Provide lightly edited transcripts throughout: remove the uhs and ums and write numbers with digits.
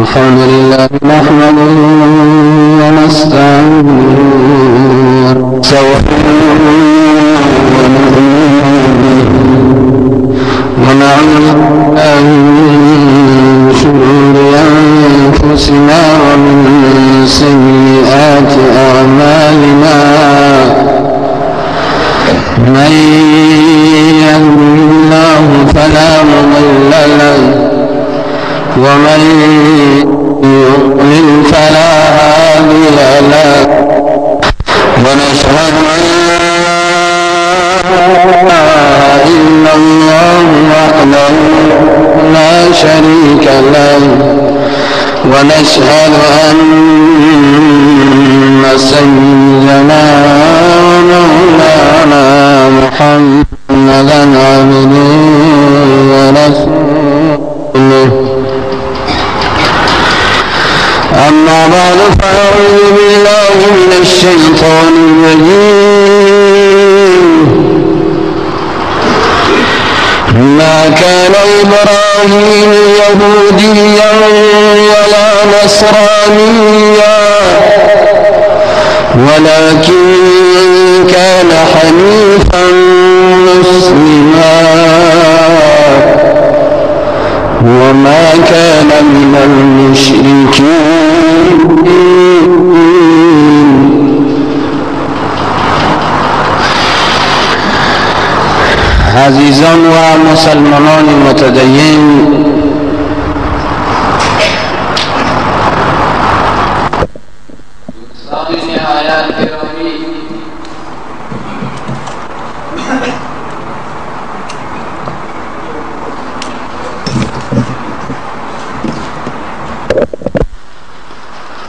الحمد لله نحمده ونستعينه ونعوذ بالله من شرور أنفسنا ومن سيئات أعمالنا من يهده الله فلا مضل له ومن يضلل فلا هادي له ونشهد أن لا إله إلا الله وحده لا شريك له ونشهد أن سيدنا ومولانا محمدا عبده ورسوله أما بعد فأعوذ بالله من الشيطان الرجيم ما كان إبراهيم يهوديا ولا نصرانيا ولكن كان حنيفا مسلما وما كان من المشركين. عزیزان و مسلمانان متدین،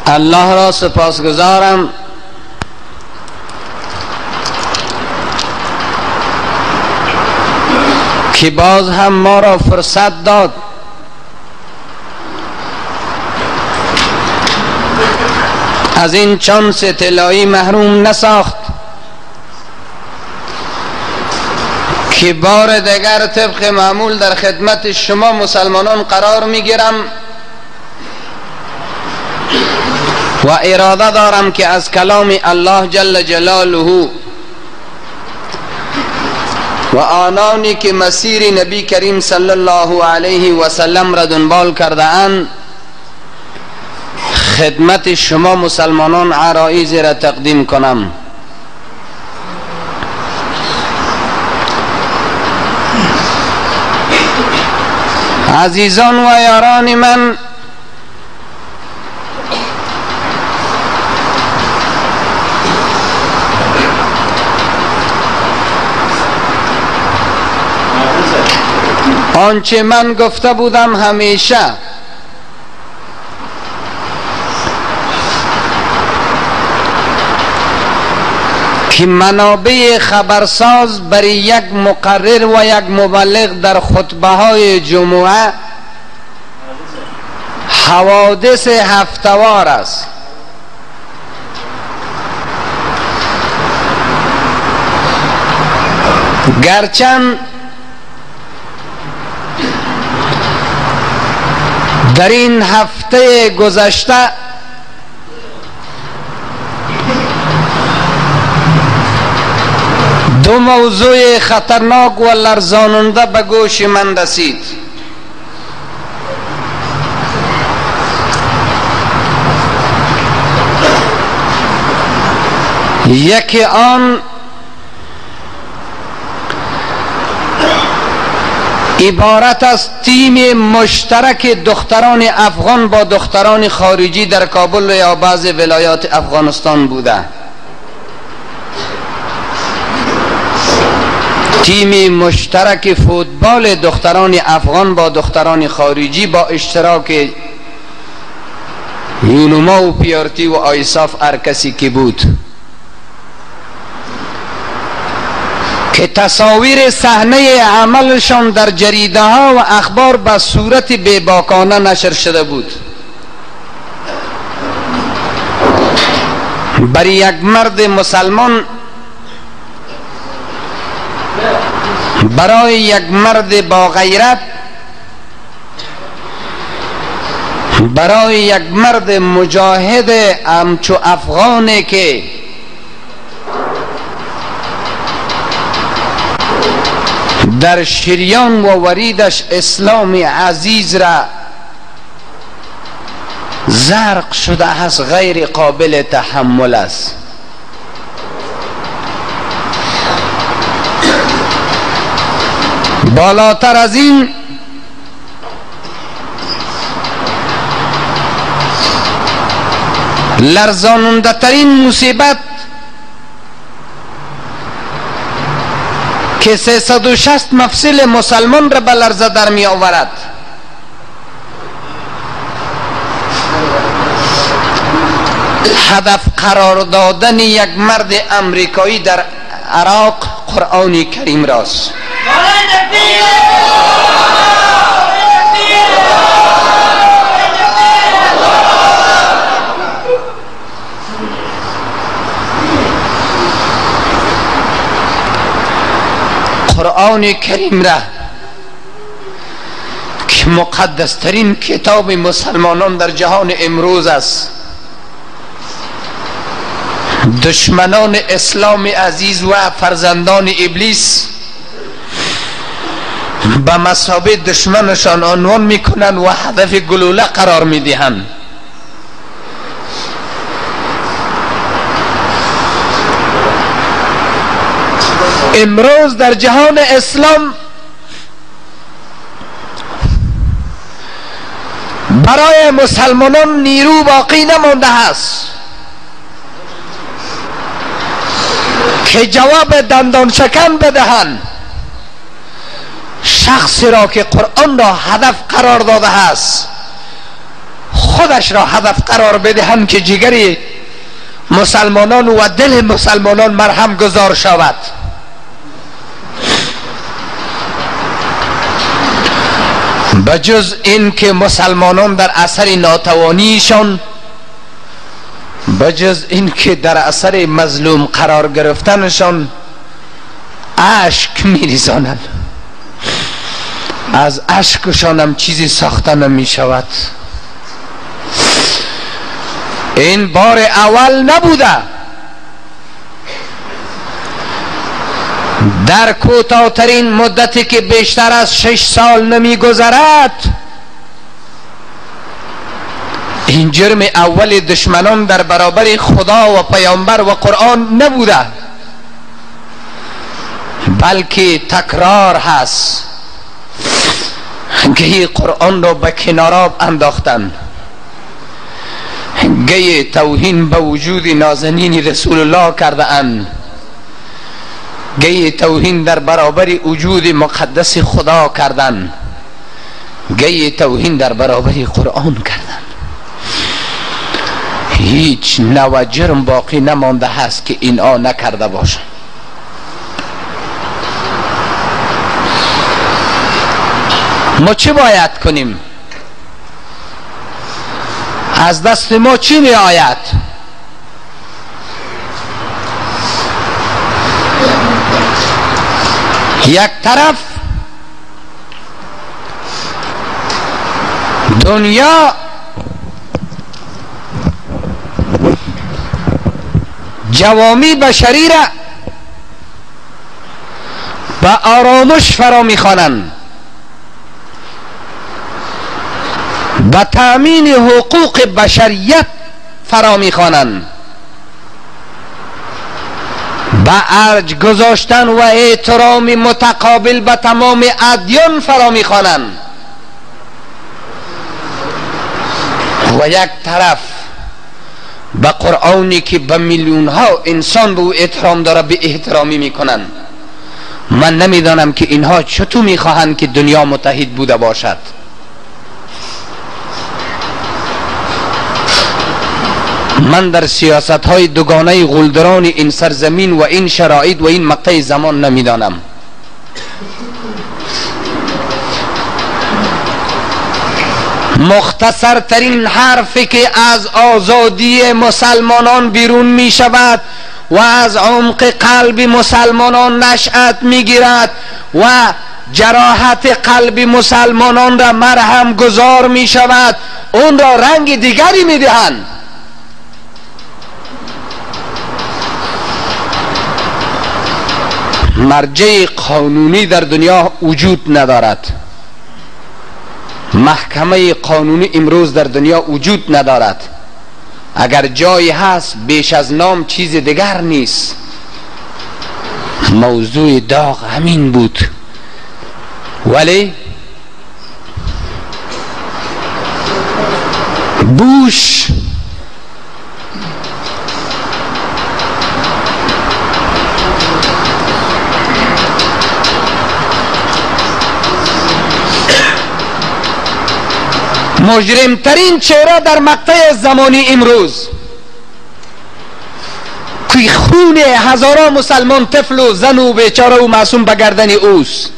الله را سپاسگزارم که باز هم ما را فرصت داد از این چانس طلایی محروم نساخت که بار دیگر طبق معمول در خدمت شما مسلمانان قرار میگیرم و اراده دارم که از کلام الله جل جلاله و آنانی که مسیر نبی کریم صلی الله علیه و سلم را دنبال کرده اند خدمت شما مسلمانان عرایض را تقدیم کنم. عزیزان و یاران من، آنچه من گفته بودم همیشه که منابع خبرساز برای یک مقرر و یک مبلغ در خطبه های جمعه حوادث هفتوار است. گرچند در این هفته گذشته دو موضوع خطرناک و لرزاننده به گوش من رسید. یکی آن عبارت از تیم مشترک دختران افغان با دختران خارجی در کابل یا بعض ولایات افغانستان بوده. تیم مشترک فوتبال دختران افغان با دختران خارجی با اشتراک یونوما و پیارتی و آیساف هر کسی که بود که تصاویر صحنه عملشان در جریده ها و اخبار به صورت بیباکانه نشر شده بود. برای یک مرد مسلمان، برای یک مرد با غیرت برای یک مرد مجاهد همچو افغانه که در شریان و وریدش اسلام عزیز را زرق شده است، غیر قابل تحمل است. بالاتر از این لرزاننده ترین مصیبت که 360 مفصل مسلمان را به لرزه در می آورد، هدف قرار دادن یک مرد امریکایی در عراق قرآن کریم راست. قرآن کریم را که مقدس ترین کتاب مسلمانان در جهان امروز است، دشمنان اسلام عزیز و فرزندان ابلیس به مثابه دشمنشان عنوان میکنند و هدف گلوله قرار میدهند. امروز در جهان اسلام برای مسلمانان نیرو باقی نمانده است که جواب دندان شکن بدهند شخصی را که قرآن را هدف قرار داده است، خودش را هدف قرار بدهند که جگر مسلمانان و دل مسلمانان مرهم گذار شود. بجز این که مسلمانان در اثر ناتوانیشان، بجز این که در اثر مظلوم قرار گرفتنشان اشک میریزانند، از اشکشان هم چیزی ساخته نمی شود. این بار اول نبوده، در کوتاه‌ترین مدتی که بیشتر از 6 سال نمی گذرد این جرم اول دشمنان در برابر خدا و پیامبر و قرآن نبوده، بلکه تکرار هست. گهی قرآن را به کنار انداختن، گهی توهین به وجود نازنین رسول الله کرده اند، گهی توهین در برابر وجود مقدس خدا کردن، گهی توهین در برابر قرآن کردن. هیچ نوع جرم باقی نمانده هست که اینا نکرده باشند. ما چه باید کنیم؟ از دست ما چی می آید؟ یک طرف دنیا جوامی بشری را به آرامش فرا می‌خوانند، به تأمین حقوق بشریت فرا می‌خوانند، به ارج گذاشتن و احترام متقابل به تمام ادیان فرا می‌خوانند، و یک طرف به قرآنی که به میلیون ها انسان به او احترام داره به احترامی میکنند. من نمیدانم که اینها چطور میخواهند که دنیا متحد بوده باشد. من در سیاست های دوگانه غلدران این سرزمین و این شرایط و این مقطع زمان نمیدانم. مختصر ترین حرفی که از آزادی مسلمانان بیرون می شود و از عمق قلب مسلمانان نشأت می گیرد و جراحت قلب مسلمانان را مرهم گذار می شود، اون را رنگ دیگری می دهند. مرجع قانونی در دنیا وجود ندارد، محکمه قانونی امروز در دنیا وجود ندارد. اگر جایی هست بیش از نام چیز دیگر نیست. موضوع داغ همین بود، ولی بوش مجرمترین چهره در مقطع زمانی امروز که خون هزاران مسلمان، طفل و زن و بیچاره و معصوم به گردن اوست،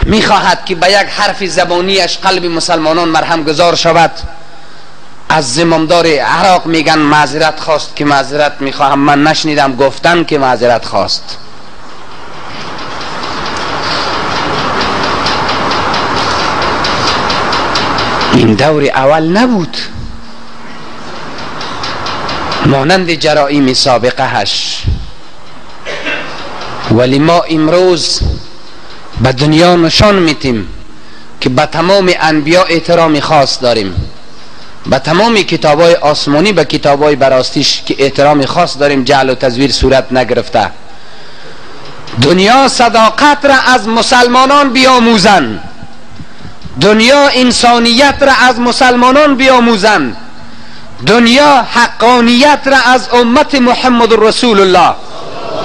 میخواهد که به یک حرف زبانیش قلب مسلمانان مرهم گذار شود. از زمامدار عراق میگن معذرت خواست که معذرت میخواهم. من نشنیدم گفتن که معذرت خواست. این دور اول نبود، مانند جرایم سابقه هش. ولی ما امروز به دنیا نشان میتیم که به تمام انبیا احترام خاص داریم، به تمام کتابای آسمانی، به کتابای براستیش که احترام خاص داریم، جعل و تزویر صورت نگرفته. دنیا صداقت را از مسلمانان بیاموزن، دنیا انسانیت را از مسلمانان بیاموزن، دنیا حقانیت را از امت محمد رسول الله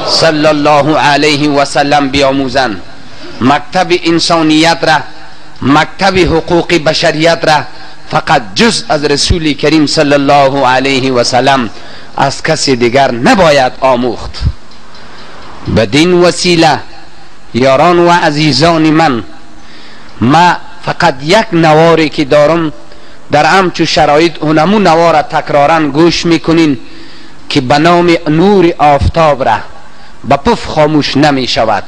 صلی الله علیه و سلم بیاموزن. مکتب انسانیت را، مکتب حقوق بشریت را فقط جز از رسول کریم صلی الله علیه و سلم از کسی دیگر نباید آموخت. بدین وسیله یاران و عزیزان من فقط یک نواری که دارم در همچو شرایط اونمو نوار تکرارن گوش میکنین که به نام نور آفتاب را به پف خاموش نمی شود.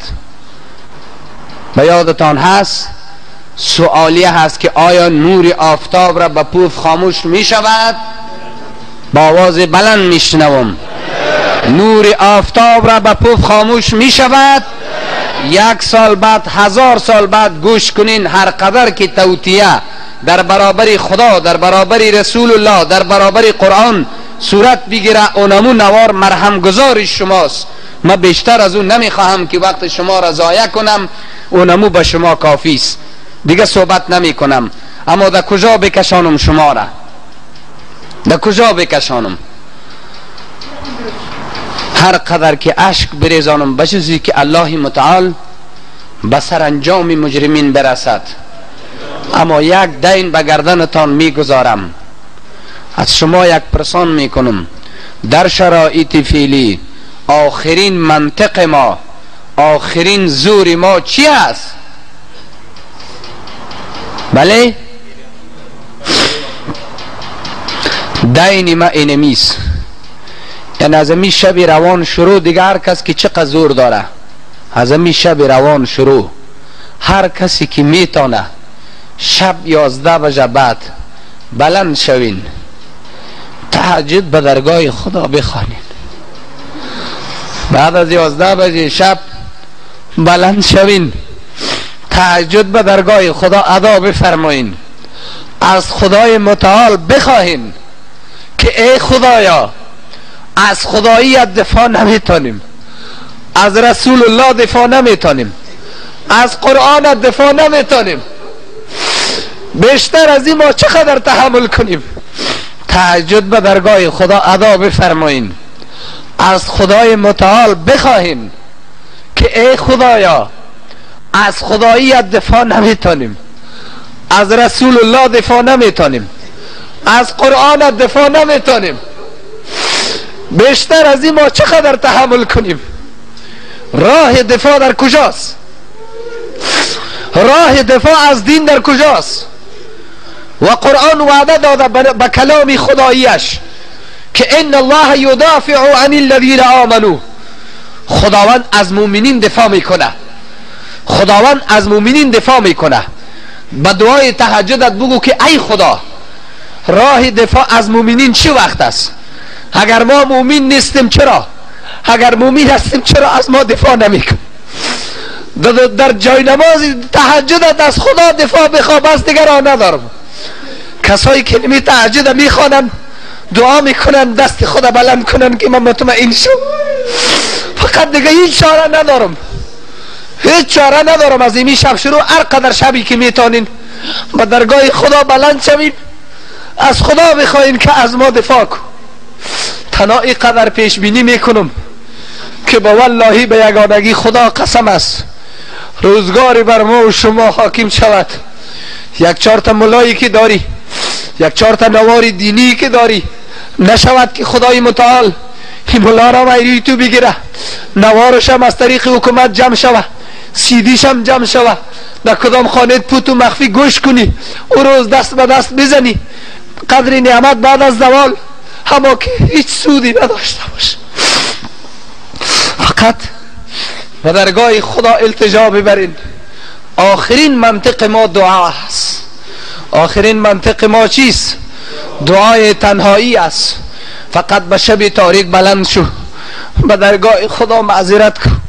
به یادتان هست سوالیه هست که آیا نور آفتاب را به پف خاموش می شود؟ با آواز بلند میشنوم. نور آفتاب را به پف خاموش می شود؟ 1 سال بعد، 1000 سال بعد گوش کنین، هر قدر که توطیه در برابر خدا، در برابر رسول الله، در برابر قرآن صورت بگیره، اونمو نوار مرهم گذار شماست. من بیشتر از اون نمیخواهم که وقت شما را ضایع کنم، اونمو به شما کافی است، دیگه صحبت نمی کنم. اما در کجا بکشانم شما را؟ در کجا بکشانم؟ هر قدر که اشک بریزانم به چیزی که الله متعال به سرانجام مجرمین برسد. اما یک دین به گردنتان میگذارم، از شما یک پرسان میکنم، در شرایط فعلی آخرین منطق ما، آخرین زور ما چی است؟ بله؟ دین ما اینمیست. یعنی از امی شب روان شروع دیگه هر کس که چقدر زور داره، از امی شب روان شروع هر کسی که میتونه شب 11 بجه بعد بلند شوین، تهجد به درگاه خدا بخوانین. بعد از 11 بجه شب بلند شوین، تهجد به درگاه خدا ادا بفرمایین، از خدای متعال بخواهین که ای خدایا از خداییت دفاع نمیتونیم، از رسول الله دفاع نمیتونیم، از قرآن دفاع نمیتونیم، بیشتر از این ما چقدر تحمل کنیم؟ تهجد به درگاه خدا ادا بفرمایین، از خدای متعال بخواهیم که ای خدایا از خداییت دفاع نمیتونیم، از رسول الله دفاع نمیتونیم، از قرآن دفاع نمیتونیم، بیشتر از این ما چقدر تحمل کنیم؟ راه دفاع در کجاست؟ راه دفاع از دین در کجاست؟ و قرآن وعده داده به کلام خداییش که ان الله یدافع عن الذین آمنوا، خداوند از مؤمنین دفاع میکنه، خداوند از مؤمنین دفاع میکنه. با دعای تهجدت بگو که ای خدا راه دفاع از مؤمنین چه وقت است؟ اگر ما مؤمن نیستیم چرا؟ اگر مؤمن هستیم چرا از ما دفاع نمیکن؟ در جای نماز تهجدت از خدا دفاع بخواه، بس دیگر راه ندارم. کسایی که نمی تهجد میخوانن دعا میکنن دست خدا بلند کنن که من مطمئن شم، فقط دیگه هیچ چاره ندارم، هیچ چاره ندارم. از این شب شروع هر قدر شبی که میتونین به درگاه خدا بلند شوین، از خدا بخواین که از ما دفاع کن. تنها این قدر پیش بینی میکنم که با والله به یگانگی خدا قسم است روزگاری بر ما و شما حاکم شود. یک چهار تا ملایی که داری، یک چهار تا نواری دینی که داری، نشود که خدای متعال این ملا را مایری تو بگیره، نوارش هم از طریق حکومت جمع شود، سیدیش هم جمع شود، در کدام خانه پوتو مخفی گوش کنی، او روز دست به دست بزنی، قدر نعمت بعد از زوال اما که هیچ سودی نداشته باش. فقط به درگاه خدا التجا ببرین. آخرین منطق ما دعا است. آخرین منطق ما چیست؟ دعای تنهایی است. فقط به شب تاریک بلند شو، به درگاه خدا معذرت کن،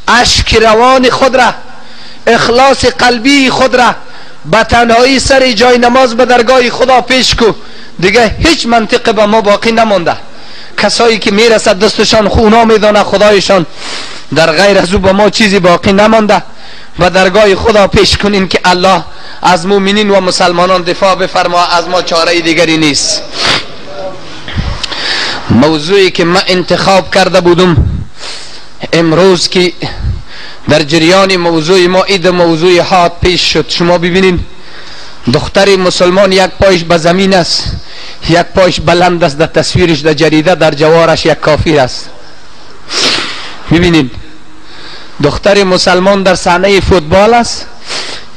اشک روان خود را، اخلاص قلبی خود را به تنهایی سر جای نماز به درگاه خدا پیش کو. دیگه هیچ منطق به ما باقی نمانده. کسایی که میرسد دستشان خونا میدانه خدایشان، در غیر از او به ما چیزی باقی نمانده. و درگاه خدا پیش کنین که الله از مؤمنین و مسلمانان دفاع بفرما، از ما چاره دیگری نیست. موضوعی که من انتخاب کرده بودم امروز که در جریان موضوع ما اید موضوع حاد پیش شد. شما ببینین دختر مسلمان یک پایش به زمین است، یک پایش بلند است، در تصویرش در جریده در جوارش یک کافر است. ببینین دختر مسلمان در صحنه فوتبال است،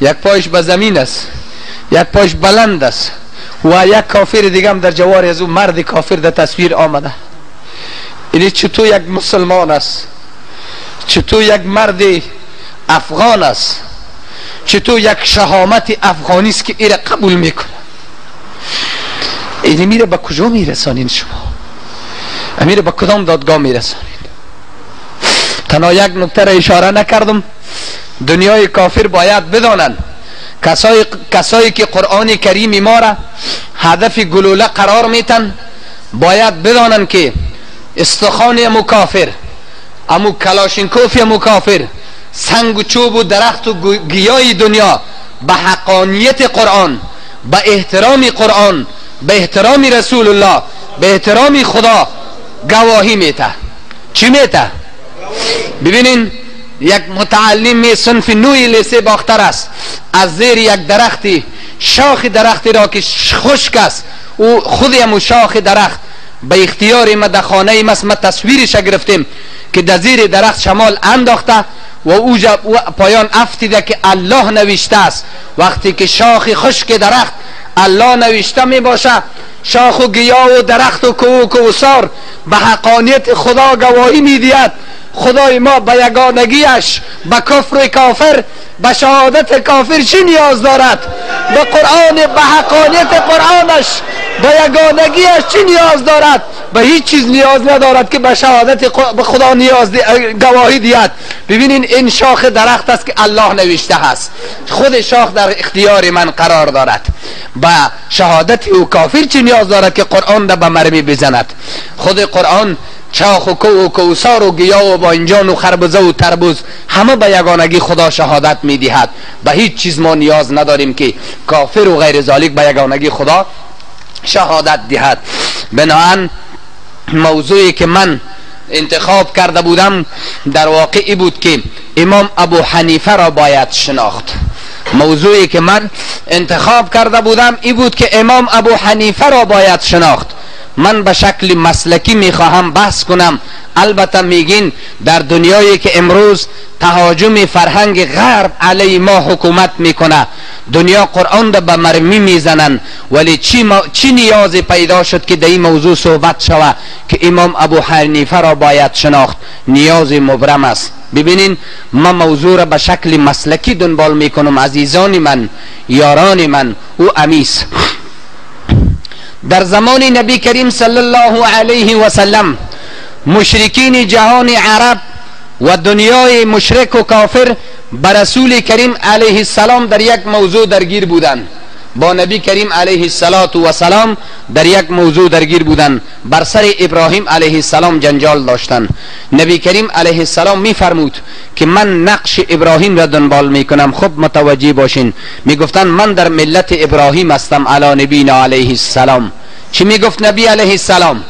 یک پایش به زمین است، یک پایش بلند است و یک کافر دیگه هم در جوار از او مرد کافر در تصویر آمده. این چطور یک مسلمان است؟ چطور یک مرد افغان است؟ چطور یک شهامت افغانی است که ایره قبول میکنه؟ این میره به کجا میرسانین شما؟ میره به کدام دادگاه میرسانین؟ تنها یک نکته را اشاره نکردم. دنیای کافر باید بدانن، کسایی که قرآن کریم ما را هدف گلوله قرار میتن باید بدانن که استخوان امو کافر، امو کلاشینکوف امو کافر، سنگ و چوب و درخت و گیاه دنیا به حقانیت قرآن، به احترام قرآن، به احترام رسول الله، به احترام خدا گواهی میته. چی میته؟ ببینین یک متعلم صنف نوی لیسه باختر است، از زیر یک درختی شاخ درختی را که خشک است او خود همون شاخ درخت به اختیار ما در خانه ما تصویرش گرفتیم که در زیر درخت شمال انداخته و او پایان افتیده که الله نوشته است. وقتی که شاخ خشک درخت الله نوشته می باشه، شاخ و گیاه و درخت و کوسار به حقانیت خدا گواهی می دید. خدای ما به یگانگیش، به کفر کافر، به شهادت کافر چی نیاز دارد؟ به قرآن، به حقانیت قرآنش، به یگانگیش چی نیاز دارد؟ به هیچ چیز نیاز ندارد که به شهادت به خدا گواهی دید. ببینین این شاخ درخت است که الله نوشته هست، خود شاخ در اختیار من قرار دارد. به شهادت او کافر چی نیاز دارد که قرآن را به مرمی بزند؟ خود قرآن شاخ و کو و کوسار و گیاه و بانجان و خربزه و تربوز همه به یگانگی خدا شهادت می دهد. به هیچ چیز ما نیاز نداریم که کافر و غیر ذالک به یگانگی خدا شهادت دهد. بنابراین موضوعی که من انتخاب کرده بودم در واقع بود که امام ابو حنیفه را باید شناخت. موضوعی که من انتخاب کرده بودم این بود که امام ابو حنیفه را باید شناخت. من به شکل مسلکی میخواهم بحث کنم. البته میگین در دنیایی که امروز تهاجم فرهنگ غرب علی ما حکومت میکنه، دنیا قرآن را به مرمی میزنن، ولی چی نیازی پیدا شد که در این موضوع صحبت شود که امام ابو حنیفه را باید شناخت؟ نیاز مبرم است. ببینین من موضوع را به شکل مسلکی دنبال میکنم. عزیزان من، یاران من، او امیس در زمان نبی کریم صلی الله علیه و سلم مشرکین جهان عرب و دنیای مشرک و کافر بر رسول کریم علیه السلام در یک موضوع درگیر بودند. با نبی کریم علیه السلام در یک موضوع درگیر بودند. بر سر ابراهیم علیه السلام جنجال داشتند. نبی کریم علیه السلام می فرمود که من نقش ابراهیم را دنبال می کنم. خب متوجه باشین، می گفتن من در ملت ابراهیم هستم علی نبینا علیه السلام. چی می گفت نبی علیه السلام؟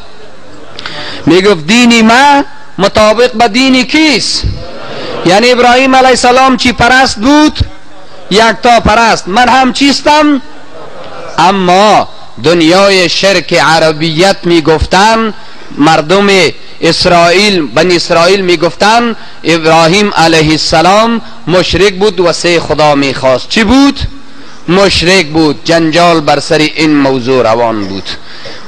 می گفت دینی ما مطابق با دینی کیست؟ یعنی ابراهیم علیه السلام چی پرست بود؟ یکتا پرست. من هم چیستم؟ اما دنیای شرک عربیت می گفتن، مردم اسرائیل، بنی اسرائیل می گفتن ابراهیم علیه السلام مشرک بود و سه خدا می خواست. چی بود؟ مشرک بود. جنجال بر سر این موضوع روان بود.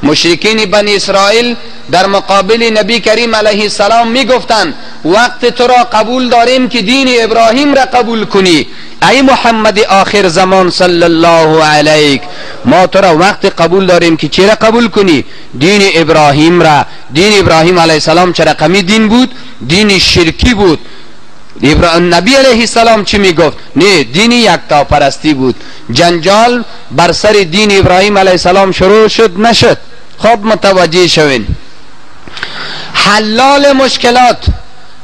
مشرکین بنی اسرائیل در مقابل نبی کریم علیه السلام می گفتن وقت تو را قبول داریم که دین ابراهیم را قبول کنی. ای محمد آخر زمان صلی الله علیک، ما تو را وقت قبول داریم که چرا قبول کنی؟ دین ابراهیم را. دین ابراهیم علیه السلام چه رقمی دین بود؟ دین شرکی بود. نبی علیه السلام چی می گفت؟ نه، دین یکتا پرستی بود. جنجال بر سر دین ابراهیم علیه السلام شروع شد نشد؟ خب متوجه شوین. حلال مشکلات،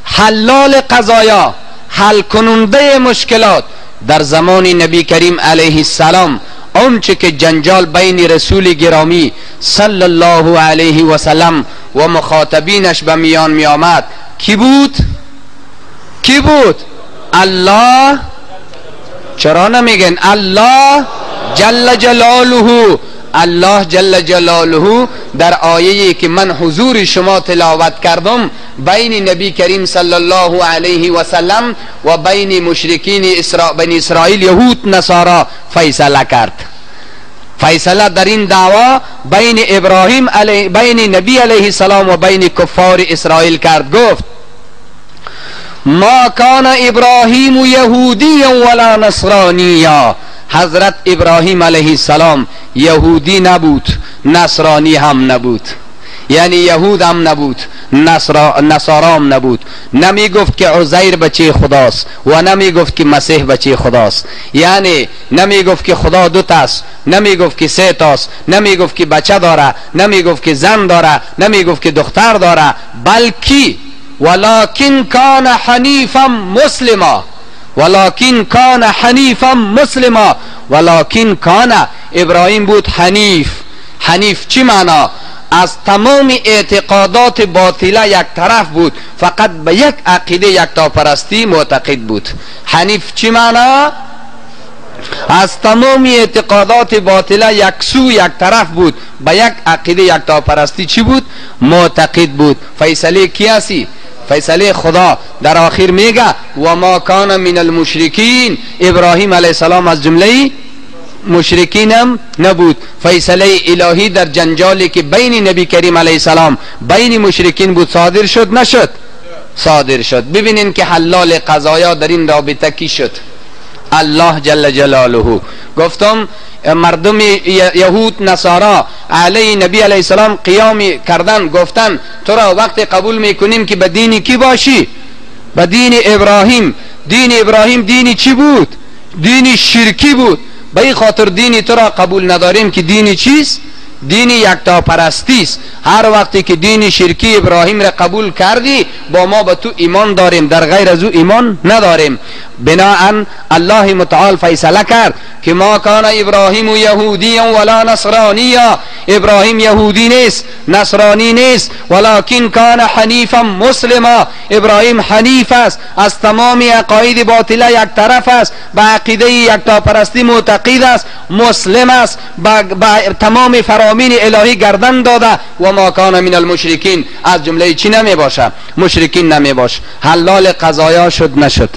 حلال قضایا، حل کننده مشکلات در زمان نبی کریم علیه السلام، آنچه که جنجال بین رسول گرامی صلی الله علیه و سلم و مخاطبینش به میان می آمد، کی بود؟ کی بود؟ الله. چرا نمیگن الله جل جلاله؟ الله جل جلاله در آیه‌ای که من حضور شما تلاوت کردم بین نبی کریم صلی الله علیه و سلم و بین مشرکین بنی اسرائیل یهود نصارا فیصله کرد. فیصله در این دعوا بین ابراهیم بین نبی علیه السلام و بین کفار اسرائیل کرد. گفت ما کان ابراهیم یهودی ولا نصرانیا. حضرت ابراهیم علیه السلام یهودی نبود، نصرانی هم نبود. یعنی یهود هم نبود، نصارام نبود. نمی گفت که عزیر بچه خداست و نمی گفت که مسیح بچه خداست. یعنی نمی گفت که خدا دو تاست، نمی گفت که سه تاست، نمی گفت که بچه داره، نمی گفت که زن داره، نمی گفت که دختر داره، بلکه ولکن کان حنیفا مسلما. ولکن کان حنیفا مسلما. ولکن کان، ابراهیم بود حنیف. حنیف چی معنا؟ از تمام اعتقادات باطله یک طرف بود، فقط به یک عقیده یکتا پرستی معتقد بود. حنیف چی معنا؟ از تمام اعتقادات باطله یک سو یک طرف بود، به یک عقیده یکتا پرستی چی بود؟ معتقد بود. فیصله کی هستی؟ فیصله خدا. در آخر میگه و ما کان من المشرکین. ابراهیم علیه السلام از جمله مشرکین هم نبود. فیصله الهی در جنجالی که بین نبی کریم علیه السلام بین مشرکین بود صادر شد نشد؟ صادر شد. ببینین که حلال قضایا در این رابطه کی شد؟ الله جل جلاله. گفتم مردم یهود نصارا علی نبی علیه السلام قیام کردن، گفتن تو را وقت قبول میکنیم که به دینی کی باشی؟ به دین ابراهیم. دین ابراهیم دینی چی بود؟ دینی شرکی بود. به این خاطر دینی تو را قبول نداریم که دینی چیست؟ دینی یکتا پرستی است. هر وقتی که دین شرکی ابراهیم را قبول کردی با ما به تو ایمان داریم، در غیر از او ایمان نداریم. بناء الله متعال فیصله کرد که ما کان ابراهیم یهودی ولا نصرانی، ابراهیم یهودی نیست نصرانی نیست، ولکن کان حنیفا مسلما، ابراهیم حنیف است، از تمام عقاید باطله یک طرف است، به عقیده یکتاپرستی معتقد است، مسلم است، با تمام فرامین الهی گردن داده، و ما کان من المشرکین، از جمله چی نمی باشه؟ مشرکین نمی باش. حلال قضایا شد نشد؟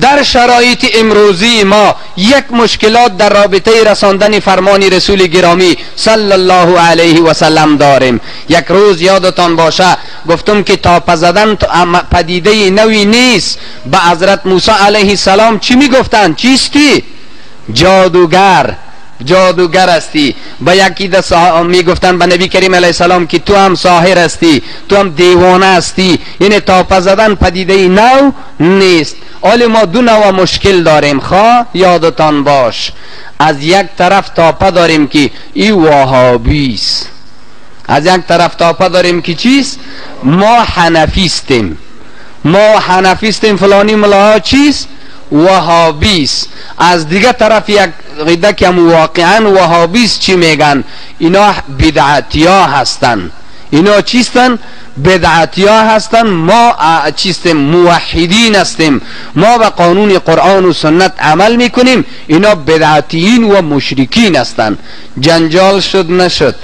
در شرایط امروزی ما یک مشکلات در رابطه رساندن فرمان رسول گرامی صلی الله علیه و سلم داریم. یک روز یادتان باشه گفتم که تاپ زدن پدیده نوی نیست. به حضرت موسی علیه السلام چی میگفتند؟ چیستی؟ جادوگر هستی. با یکی میگفتن به نبی کریم علیه السلام که تو هم ساحر هستی، تو هم دیوانه هستی. یعنی تاپ زدن پدیده نو نیست. حالا ما دو نوع مشکل داریم. یادتان باش، از یک طرف تاپه داریم که ای وهابیست، از یک طرف تاپه داریم که چیست؟ ما حنفیستیم فلانی ملاها چیست؟ وهابیست. از دیگه طرف یک قیده که هم واقعا وهابیست چی میگن؟ اینا بدعتی ها هستن. اینا چیستن؟ بدعتی ها هستن. ما چیستیم؟ موحدین هستیم، ما به قانون قرآن و سنت عمل میکنیم. اینا بدعتیین و مشرکین هستن. جنجال شد نشد؟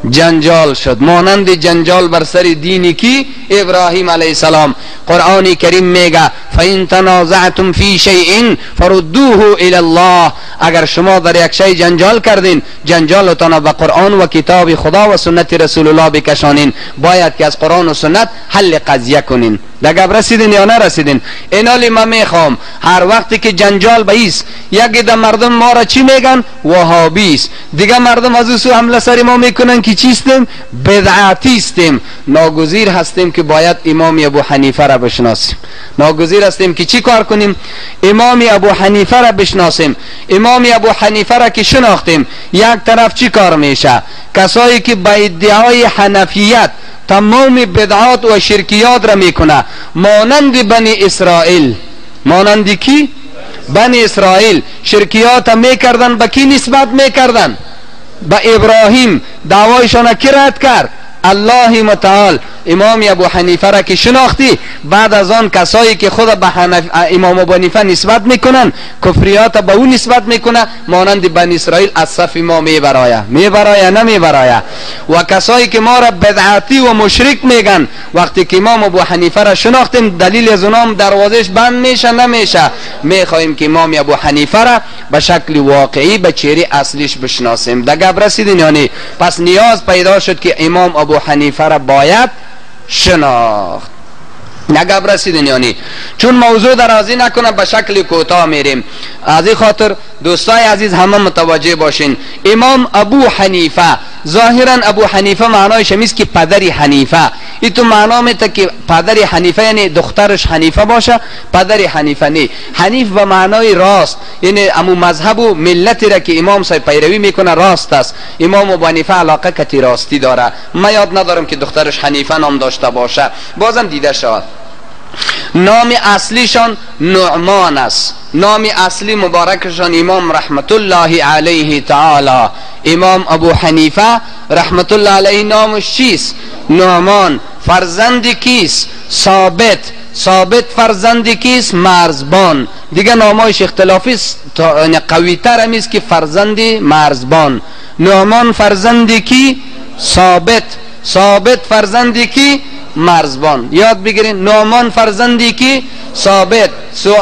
جنجال شد، مانند جنجال بر سر دینی کی؟ ابراهیم علیه السلام. قرآن کریم میگه فَإِن تَنَازَعْتُمْ فِي شَيْءٍ فَرُدُّوهُ إِلَى اللَّهِ، اگر شما در یک شی جنجال کردین، جنجالتان به قرآن و کتاب خدا و سنت رسول الله بکشانین. باید که از قرآن و سنت حل قضیه کنین. دگه رسیدین یا نرسیدین؟ اینالی من میخوام هر وقتی که جنجال بایست، یک ده مردم ما را چی میگن؟ وهابیست. دیگه مردم از او حمله سر ما میکنن که چیستیم؟ بدعتیستیم. ناگزیر هستیم که باید امام ابو حنیفه را بشناسیم. ناگزیر هستیم که چی کار کنیم؟ امام ابو حنیفه را بشناسیم. امام ابو حنیفه را که شناختیم، یک طرف چی کار میشه؟ کسایی که با ادعای حنفیت تمام بدعات و شرکیات را میکنه، مانند بنی اسرائیل. مانندی کی؟ بنی اسرائیل شرکیات میکردن. به کی نسبت میکردن؟ به ابراهیم. دعوایشان کی رد کرد؟ الله متعال. امام ابو حنیفه را که شناختی، بعد از آن کسایی که خود به امام ابو حنیفه نسبت میکنن، کفریات به او نسبت میکنه، مانند بنی اسرائیل از صف ما میبرایه نمیبرایه. و کسایی که ما را بدعتی و مشرک میگن، وقتی که امام ابو حنیفه را شناختیم، دلیل از اونام دروازش بند میشه نمیشه. میخواهیم که امام ابو حنیفه را به شکل واقعی به چهره اصلیش بشناسیم. دگه رسیدین یعنی؟ پس نیاز پیدا شد که امام ابو حنیفه را باید شناخت. نگه رسیدین یعنی؟ چون موضوع درازی نکنم به شکل کوتاه میریم. از این خاطر دوستای عزیز همه متوجه باشین. امام ابو حنیفه، ظاهرا ابو حنیفه معنایش همیست که پدری حنیفه. این تو معنا میته که پدری حنیفه یعنی دخترش حنیفه باشه، پدری حنیفه نه. حنیف به معنای راست، یعنی امو مذهب و ملتی را که امام صاحب پیروی میکنه راست است. امام ابو حنیفه علاقه کتی راستی داره. من یاد ندارم که دخترش حنیفه نام داشته باشه، بازم دیده شد. نام اصلیشان نعمان است. نام اصلی مبارکشان امام رحمت الله علیه تعالی. امام ابو حنیفه رحمت الله علیه نامش چیست؟ نعمان. فرزند کیست؟ ثابت فرزند کیست؟ مرزبان. دیگه نامایش اختلافی است، قوی تر همیست که فرزند مرزبان. نعمان فرزند کی؟ ثابت فرزند کی؟ مرزبان. یاد بگیرین. نعمان فرزندی کی؟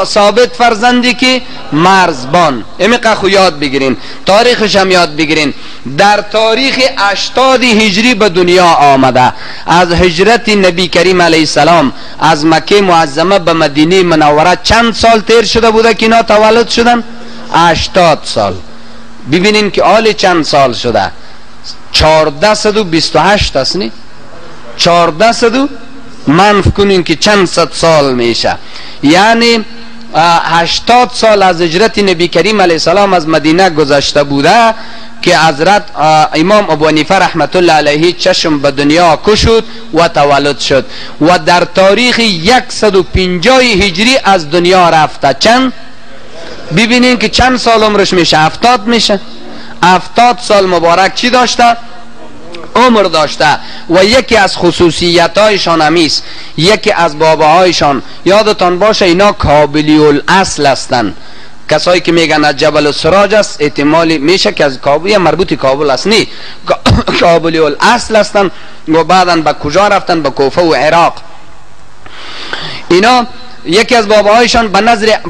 ثابت فرزندی کی؟ مرزبان. امیقه خو یاد بگیرین. تاریخش هم یاد بگیرین. در تاریخ 80 هجری به دنیا آمده. از هجرت نبی کریم علیه السلام از مکه معظمه به مدینه منوره چند سال تیر شده بوده که اینا تولد شدن؟ 80 سال. ببینین که آل چند سال شده؟ 1428 است نی؟ 1400 منف کنین که چند صد سال میشه. یعنی 80 سال از هجرت نبی کریم علیه السلام از مدینه گذشته بوده که حضرت امام ابو حنیفه رحمت الله علیه چشم به دنیا کشید و تولد شد و در تاریخ 150 هجری از دنیا رفته. چند؟ ببینین که چند سال عمرش میشه؟ 70 میشه. 70 سال مبارک چی داشته؟ عمر داشته. و یکی از خصوصیت هایشان همیست، یکی از باباهایشان یادتان باشه اینا کابلی الاصل هستند. کسایی که میگن از جبل السراج است احتمالی میشه که از کابل یا مربوط کابل است، نی کابلی الاصل هستند و بعدا به کجا رفتن؟ به کوفه و عراق. اینا یکی از باباهایشان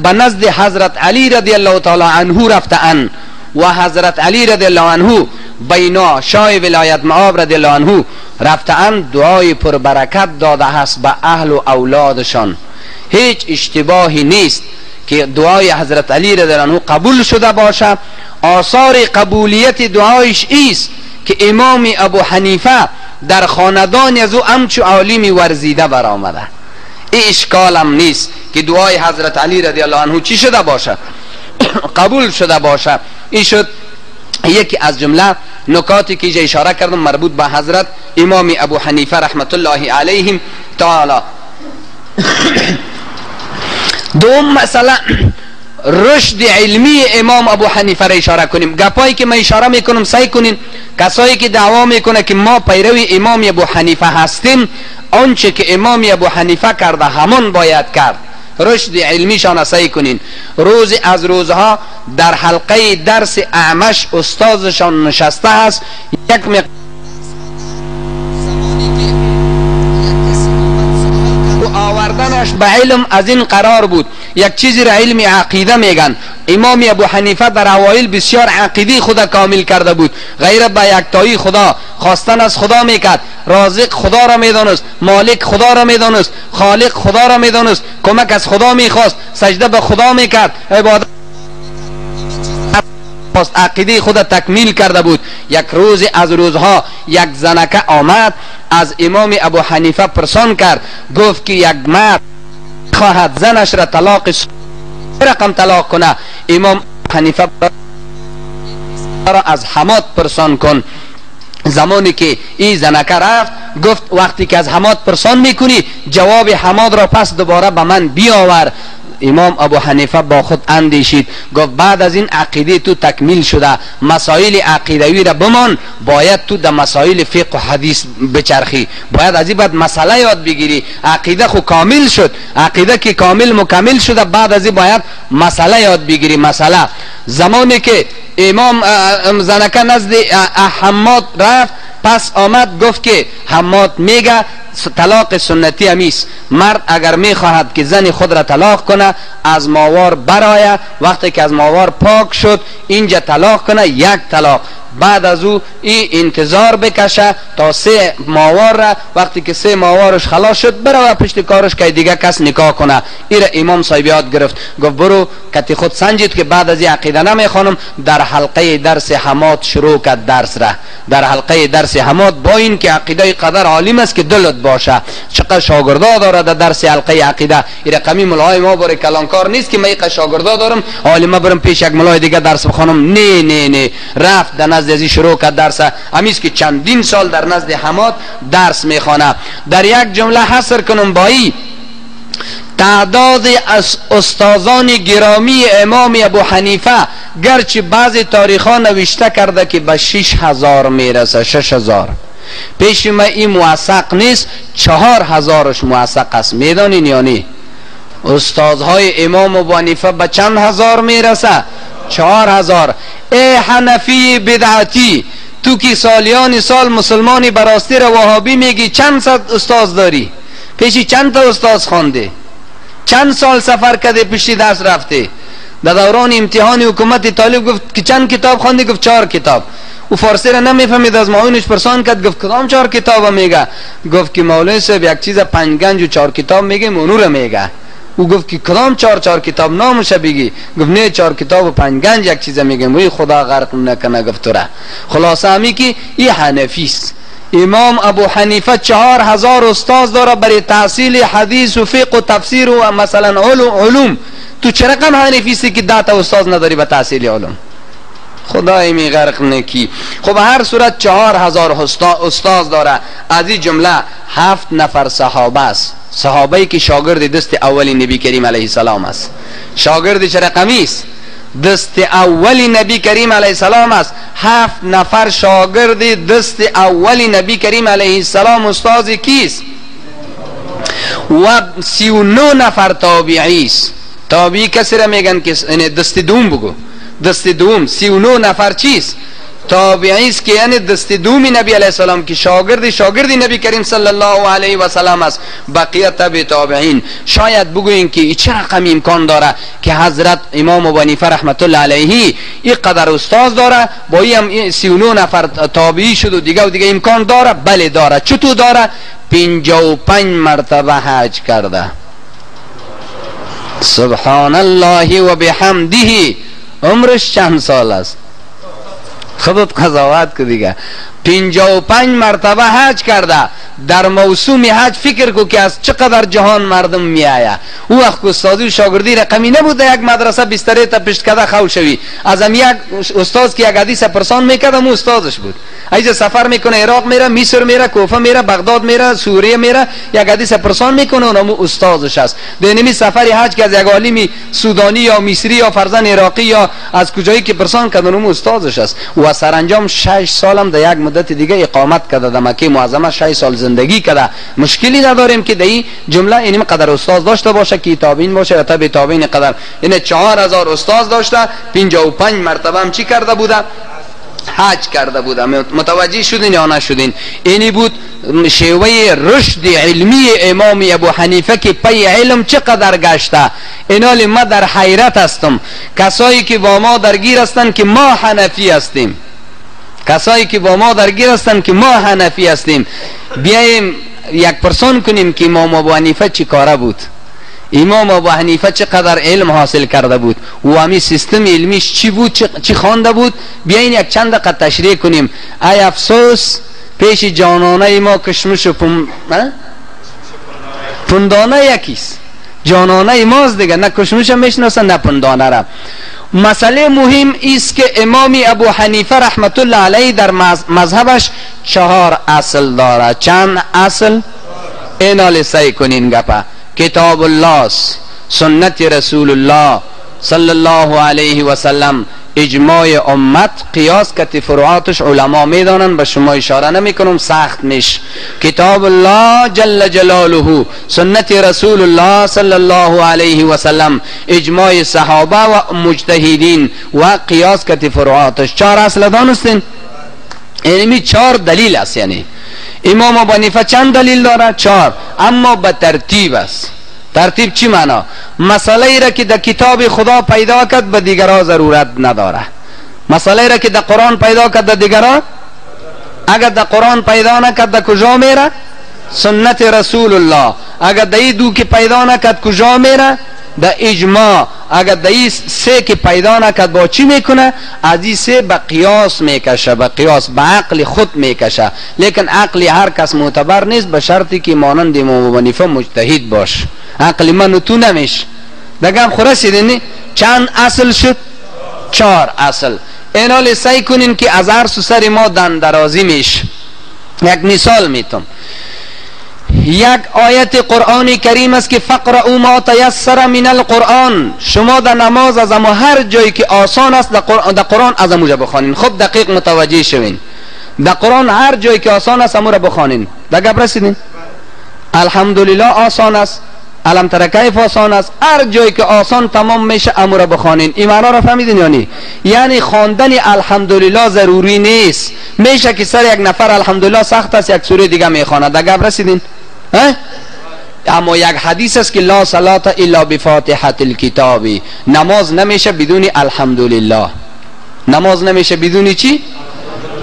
به نزد حضرت علی رضی الله تعالی عنه رفتند و حضرت علی رضی الله عنه بینا شاه ولایت معاب رضی الله عنه رفتند دعای پربرکت داده هست به اهل و اولادشان. هیچ اشتباهی نیست که دعای حضرت علی رضی الله عنه قبول شده باشه. آثار قبولیت دعایش ایست که امام ابو حنیفه در خاندان از او همچو عالمی ورزیده برآمده. این اشکال هم نیست که دعای حضرت علی رضی الله عنه چی شده باشه؟ قبول شده باشه. این شد یکی از جمله نکاتی که اینجا اشاره کردم مربوط به حضرت امام ابو حنیفه رحمت الله علیهم تعالی. دوم مسئله رشد علمی امام ابو حنیفه را اشاره کنیم. گپایی که من اشاره میکنم سعی کنین کسایی که دعوا میکنه که ما پیروی امام ابو حنیفه هستیم، آنچه که امام ابو حنیفه کرده همون باید کرد. رشد علمیشان سعی کنین. روز از روزها در حلقه درس اعمش استادشان نشسته است، یک آوردنش به علم از این قرار بود. یک چیزی را علم عقیده میگن. امام ابو حنیفه در اوایل بسیار عقیده خدا کامل کرده بود، غیر به یکتایی خدا، خواستن از خدا میکرد، رازق خدا را میدانست، مالک خدا را میدانست، خالق خدا را میدانست، کمک از خدا میخواست، سجده به خدا میکرد، عبادت عقیده خدا تکمیل کرده بود. یک روز از روزها یک زنکه آمد از امام ابو حنیفه پرسان کرد، گفت که یک مرد خواهد زنش را طلاق رقم طلاق کنه. امام حنیفه را از حماد پرسان کن. زمانی که این زنکه رفت گفت وقتی که از حماد پرسان میکنی جواب حماد را پس دوباره به من بیاور. امام ابو حنیفه با خود اندیشید، گفت بعد از این عقیده تو تکمیل شده، مسائل عقیدوی را بمان، باید تو در مسائل فقه و حدیث بچرخی، باید از این بعد مسئله یاد بگیری. عقیده خو کامل شد، عقیده که کامل مکمل شده، بعد از این باید مسئله یاد بگیری. مسئله زمانی که امام زنکه نزد حماد رفت، پس آمد گفت که حماد میگه طلاق سنتی همیست، مرد اگر میخواهد که زن خود را طلاق کنه از ماوار برایه، وقتی که از ماوار پاک شد اینجا طلاق کنه، یک طلاق. بعد از او این انتظار بکشه تا 3 ماوار را، وقتی که 3 ماوارش خلاص شد برای پشت کارش که دیگه کس نکاح کنه. این را امام صاحب یاد گرفت، گفت برو کتی خود سنجید که بعد از این عقیده نمیخوانم. در حلقه درس حماد شروع کرد درس را. در حلقه درس حماد با این که عقیده قدر عالم است که دلت باشه، چقدر شاگردا داره در درس حلقه عقیده. این رقمی مولای ما بر کلانکار نیست که من یک شاگردا دارم عالمه برم پیش یک مولای دیگه درس بخونم. نه نه نه، رفت در نزد ازی شروع کرد درس. امیست که چندین سال در نزد حماد درس میخوانه. در یک جمله حصر کنم با این تعداد از استادان گرامی امام ابو حنیفه، گرچه بعضی تاریخ ها نوشته کرده که به 6000 میرسه، 6000 پیش ما این موثق نیست، 4000ش موثق است. میدانین یا نه؟ استادهای امام ابو حنیفه به چند هزار میرسه؟ 4000. ای حنفی بدعتی، تو که سالیان سال مسلمانی براستی را وهابی میگی، چند صد استاد داری؟ پیشی چند تا استاد خوانده؟ چند سال سفر کرده پیشی درس رفته؟ در دوران امتحان حکومت طالب گفت که چند کتاب خوانده؟ گفت 4 کتاب. او فارسی را نمیفهمید، از معاونش پرسان کرد، گفت کدام 4 کتاب میگه؟ گفت که مولوی صاحب یک چیز 5 گنج و 4 کتاب میگه، اونو را میگه. او گفت که کدام 4 کتاب نامش بگی؟ گفت نه 4 کتاب و 5 گنج یک چیز میگه. وی خدا غرق نکنه. گفت تو را خلاصه همی که این حنفی است. امام ابو حنیفه 4000 استاد داره برای تحصیل حدیث و فقه و تفسیر و مثلا علوم. تو چه رقم حنفی است که 10 تا استاد نداری به تحصیل علوم؟ خدای می غرق نکی. خب هر صورت 4000 استاد داره. از این جمله 7 نفر صحابه است، صحابه‌ای که شاگرد دست اولی نبی کریم علیه السلام است. شاگرد چه رقمی است؟ دست اولی نبی کریم علیه السلام است. 7 نفر شاگرد دست اولی نبی کریم علیه السلام استاد کیست؟ و 39 نفر تابعی است. تابعی کسی را میگن که دست دوم بگو، دست دوم 39 نفر چیست؟ تابعی است که یعنی دست دومی نبی علیه السلام که شاگردی نبی کریم صلی الله علیه و سلم است. بقیه تبع تابعین. شاید بگوین که چه رقم امکان داره که حضرت امام ابو حنیفه رحمت الله علیه این قدر استاد داره، با این 39 نفر تابعی شد و دیگه امکان داره؟ بله داره. چطور داره؟ 55 مرتبه حج کرده. سبحان الله و بحمده. عمرش چند سال است؟ خودت قضاوت که دیگه. 55 مرتبه حج کرده. در موسم حج فکر کو که از چقدر جهان مردم می آید. او وقت استادی و شاگردی رقمی نبوده یک مدرسه بستره تا پشت کده خو شوی. از هم یک استاد که یک حدیث پرسان میکرد مو استادش بود. ایجا سفر میکنه، عراق میره، مصر میره، کوفه میره، بغداد میره، سوریه میره، یک حدیث پرسان میکنه اونم استادش است. دینمی سفری حج که از یک عالمی سودانی یا مصری یا فرزن عراقی یا از کجایی که پرسان کردن اونم استادش است. و سرانجام 6 سالم در یک مدت دیگه اقامت کرده در مکه معظمه. 6 سال زندگی کرده. مشکلی نداریم که در این جمله اینم قدر استاد داشته باشه که تابعین باشه یا تبع تابعین قدر. یعنی 4000 استاد داشته. 55 مرتبه هم چی کرده بوده؟ حج کرده بوده. متوجه شدین یا نشدین؟ اینی بود شیوه رشد علمی امام ابو حنیفه که پی علم چقدر گشته. اینال ما در حیرت هستم. کسایی که با ما درگیر هستند که ما حنفی هستیم، کسایی که با ما درگیر هستند که ما حنفی هستیم، بیاییم یک پرسان کنیم که امام ابو حنیفه چی کاره بود، امام ابو حنیفه چقدر علم حاصل کرده بود و همی سیستم علمیش چی بود، چی خوانده بود. بیاین یک چند دقیقه تشریح کنیم. ای افسوس پیش جانانه ما کشمش و پندانه یکیست. جانانه ماست دیگه، نه کشمش هم میشناسن نه پندانه را. مسئله مهم است که امام ابو حنیفه رحمت الله علیه در مذهبش 4 اصل داره. چند اصل؟ اینال سعی کنین گپا. کتاب الله، سنت رسول الله صلی الله علیه و سلم، اجماع امت، قیاس که فروعاتش علما میدانن، به شما اشاره نمی کنم سخت میش. کتاب الله جل جلاله، سنت رسول الله صلی الله علیه و سلم، اجماع صحابه و مجتهدین و قیاس که فروعاتش. 4 اصل دانستین؟ اینمی 4 دلیل است. یعنی امام ابو حنیفه چند دلیل داره؟ 4، اما به ترتیب است. ترتیب چی معنا؟ مسئله ای را که در کتاب خدا پیدا کرد به دیگرها ضرورت نداره. مسئله ای را که در قرآن پیدا کرد در دیگرها، اگر در قرآن پیدا نکرد در کجا میره؟ سنت رسول الله. اگر در این 2 که پیدا نکرد کجا میره؟ در اجماع. اگر در این 3 که پیدا نکرد با چی میکنه؟ از این 3 به قیاس میکشه، به قیاس، به عقل خود میکشه. لیکن عقل هر کس معتبر نیست به شرطی که مانند امام ابو حنیفه مجتهد باش. عقل من تو نمیش. دگم خورسیدین؟ چند اصل شد؟ 4 اصل. اینال سعی کنین که از هر سر ما دن درازی میش. یک مثال میتونم. یک آیت قرآن کریم است که فقرؤوا ما تیسر من القرآن. شما در نماز از اما هر جایی که آسان است در قرآن از اموجه بخوانین. خب دقیق متوجه شوین. در قرآن هر جایی که آسان است امو را بخوانین. در گپ رسیدین؟ الحمدلله آسان است، علم تر کیف آسان است. هر جایی که آسان تمام میشه امو را بخوانین. این معنا را فهمیدین یعنی؟ یعنی خواندن الحمدلله ضروری نیست. میشه که سر یک نفر الحمدلله سخت است یک سوره دیگه میخواند. در گپ رسیدین؟ اما یک حدیث است که لا صلاة الا بفاتحة الکتاب. نماز نمیشه بدون الحمدلله. نماز نمیشه بدون چی؟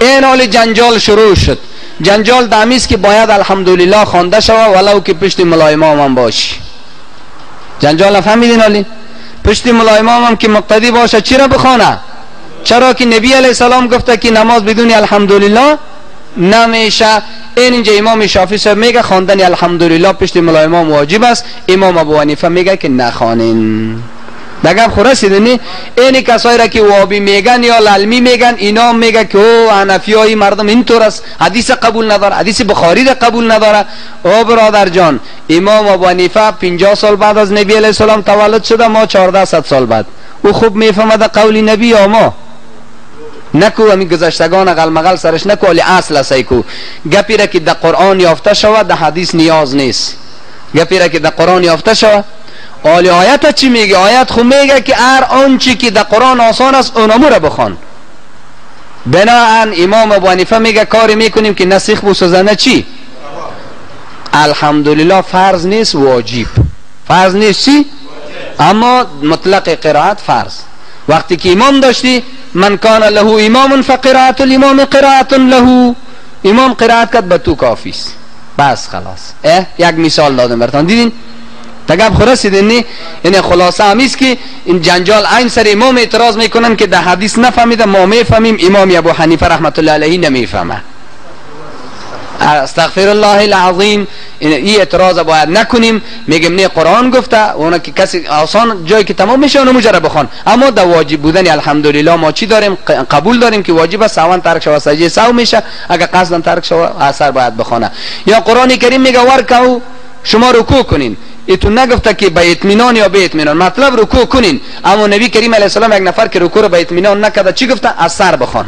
این حال جنجال شروع شد. جنجال دامیست که باید الحمدلله خوانده شود ولو که پشت ملا امام هم باشی. جنجال فهمیدین حالی؟ پشت ملا امام هم که مقتدی باشه چی را بخوانه؟ چرا که نبی علیه السلام گفته که نماز بدون الحمدلله نمیشه. اینجا امام شافعی صاحب میگه خواندن الحمدلله پشت ملا امام واجب است. امام ابو حنیفه میگه که نخوانین. دگم خورسیدنی این کسایی را که وابی میگن یا للمی میگن اینا میگه که او حنفیای مردم اینطور است، حدیث قبول نداره، حدیث بخاری را قبول نداره. او برادر جان، امام ابو حنیفه 50 سال بعد از نبی علیه السلام تولد شده، ما 1400 سال بعد. او خوب میفهمد قول نبی یا ما نکو همین گذشتگان اقل مقل سرش نکو، ولی اصل است کو گپی را که در قرآن یافته شود در حدیث نیاز نیست. گپی را که در قرآن یافته شود. ولی آیت چی میگه؟ آیت خو میگه که هر آنچه که در قرآن آسان است اونمو را بخوان. بناهن امام ابو حنیفه میگه کاری میکنیم که نسیخ بسازنه چی؟ الحمدلله فرض نیست، واجب. فرض نیست چی؟ اما مطلق قرائت فرض. وقتی که امام داشتی من کان له امام فقرائت الامام قرائت له، امام قرائت کرد به تو کافی است، بس خلاص. یک مثال دادم براتون، دیدین تگب خورسیدین؟ یعنی خلاصه همیست که این جنجال این سر امام اعتراض میکنن که در حدیث نفهمیده، ما میفهمیم، امام ابو حنیفه رحمت الله علیه نمیفهمه. استغفر الله العظیم. این اعتراض باید نکنیم. میگم نه قرآن گفته، اونا که کسی آسان جایی که تمام میشه اونو مجرد بخوان. اما در واجب بودن الحمدلله ما چی داریم؟ قبول داریم که واجب است، سوان ترک شود سجده سهو میشه، اگر قصدن ترک شود اثر باید بخونه. یا قرآن کریم میگه ورکعوا، شما رکوع کنین. ایتون نگفته که به اطمینان یا به اطمینان، مطلب رکوع کنین. اما نبی کریم علیه السلام یک نفر که رکوع رو به اطمینان نکرده چی گفته؟ اثر بخوان،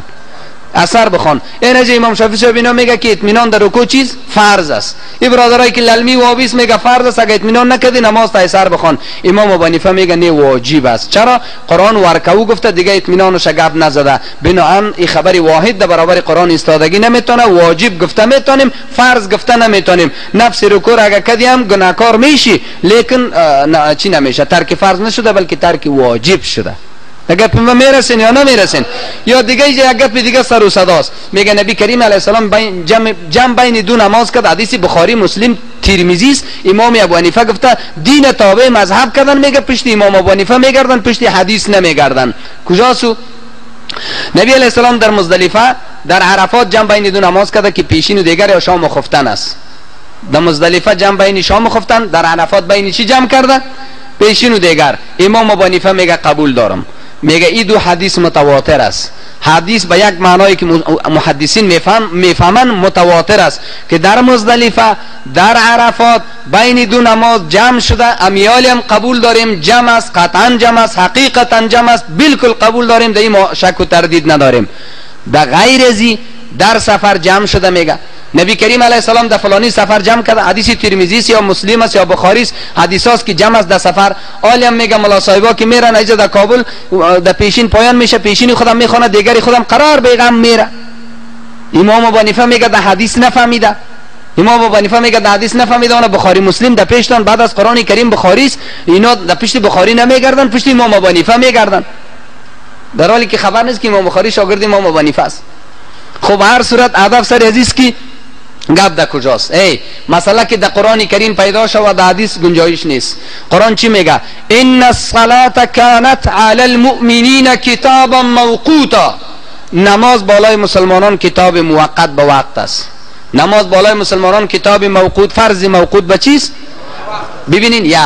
اثر بخوان. این از امام شافعی صاحب اینا میگه که اطمینان در رکوع چیز فرض است. این برادرای که للمی و وابیس میگه فرض است، اگه اطمینان نکردی نماز تا اثر بخوان. امام ابو حنیفه میگه نه واجب است. چرا؟ قرآن ورکعوا گفته، دیگه اطمینانش گپ نزده. بنابراین این خبر واحد در برابر قرآن ایستادگی نمیتونه. واجب گفته میتونیم، فرض گفته نمیتونیم. نفس رکوع اگه کردیم گناهکار میشی، لیکن چی نمیشه؟ ترک فرض نشده بلکه ترک واجب شده. اگر پیما میرسین یا نمیرسین. یا دیگه یک گپ دیگه سر و صداست. میگه نبی کریم علیه السلام جمع بین دو نماز کرد. حدیث بخاری مسلم ترمذی است. امام ابو حنیفه گفته دین تابع مذهب کردن، میگه پشت امام ابو حنیفه میگردن، پشت حدیث نمیگردن. کجاسو؟ نبی علیه السلام در مزدلفه در عرفات جمع بین دو نماز کرد که پیشین و دیگر یا شام و خفتن است. در مزدلفه جمع بین شام و خفتن، در عرفات بین چی جمع کرده؟ پیشین و دیگر. امام ابو حنیفه میگه قبول دارم. میگه این دو حدیث متواتر است. حدیث به یک معنایی که محدثین میفهمن متواتر است که در مزدلفه در عرفات بین دو نماز جمع شده. امیالی هم قبول داریم جمع است، قطعا جمع است، حقیقتا جمع است، بالکل قبول داریم، در این شک و تردید نداریم. در غیر ازی در سفر جمع شده. میگه نبی کریم علیه السلام در فلانی سفر جمع کرده. حدیث ترمذی است یا مسلم است یا بخاری است، حدیثاست که جمع است در سفر. عالم میگه ملا صاحبا که میرن ایجا در کابل در پیشین پایان میشه، پیشین خودم میخونه، دیگری خودم قرار بیغم میره. امام ابو حنیفه میگه در حدیث نفهمیده. امام ابو حنیفه میگه در حدیث نفهمیده، اون بخاری مسلم در پیشتان بعد از قرآن کریم بخاری است. اینا در پشت بخاری نمیگردن، پشت امام ابو حنیفه میگردن، در حالی که خبر نیست که امام بخاری شاگرد امام ابو حنیفه است. خب هر صورت ادب سر عزیز کی گپ در کجاست؟ مسئله که در قرآن کریم پیدا شود در حدیث گنجایش نیست. قرآن چی میگه؟ ان الصلاة کانت علی المؤمنین کتابا موقوتا. نماز بالای مسلمانان کتاب موقت به وقت است. نماز بالای مسلمانان کتاب موقوت، فرض موقوت به چیست؟ ببینین یک،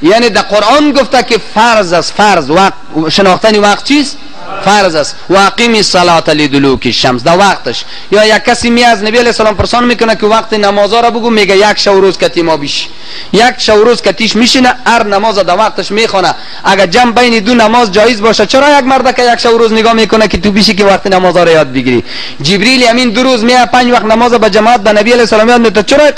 یعنی در قرآن گفته که فرض است. فرض وقت، شناختن وقت چیست؟ فرض است. و اقیم الصلاة لدلوک الشمس، در وقتش. یا یک کسی می از نبی علیه السلام پرسان میکنه که وقت نمازا را بگو، میگه یک شو روز کتی ما بیش، یک شو روز کتیش میشینه هر نماز در وقتش میخونه. اگر جمع بین دو نماز جایز باشه، چرا یک مرد که یک شو روز نگاه میکنه که تو بیشی که وقت نمازا را یاد بگیری؟ جبریل امین دو روز میاد 5 وقت نماز به جماعت به نبی علیه السلام یاد میده، چرا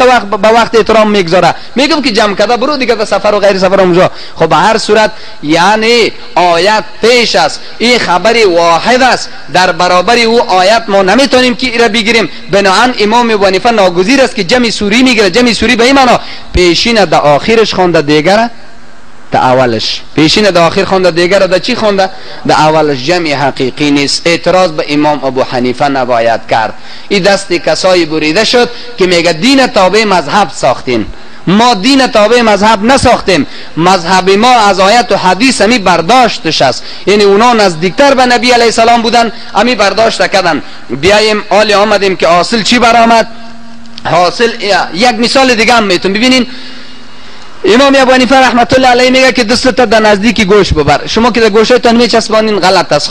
به وقت احترام میگذاره؟ میگم که جمع کرده برو دیگه، به سفر و غیر سفر اونجا. خب به هر صورت یعنی آیت پیش است، این خبری واحد است، در برابر او آیت ما نمیتونیم که ایرا بگیریم. بناهن امام ابو حنیفه ناگزیر است که جمع سوری میگیره. جمع سوری به این معنا پیشین در آخرش خونده، دیگره در اولش. پیشین در آخر خونده، دیگره در چی خونده؟ در اولش. جمع حقیقی نیست. اعتراض به امام ابو حنیفه نباید کرد. این دست کسایی بریده شد که میگه دین تابع مذهب ساختین. ما دین تابع مذهب نساختیم. مذهب ما از آیت و حدیث همی برداشتش است. یعنی اونا نزدیکتر به نبی علیه السلام بودن، همی برداشت کردن. بیاییم آلی آمدیم که حاصل چی برآمد؟ حاصل یک مثال دیگه هم میتون ببینین. امام ابو حنیفه رحمت الله علیه میگه که دستت در نزدیکی گوش ببر. شما که در گوشتان میچسبانین غلط است،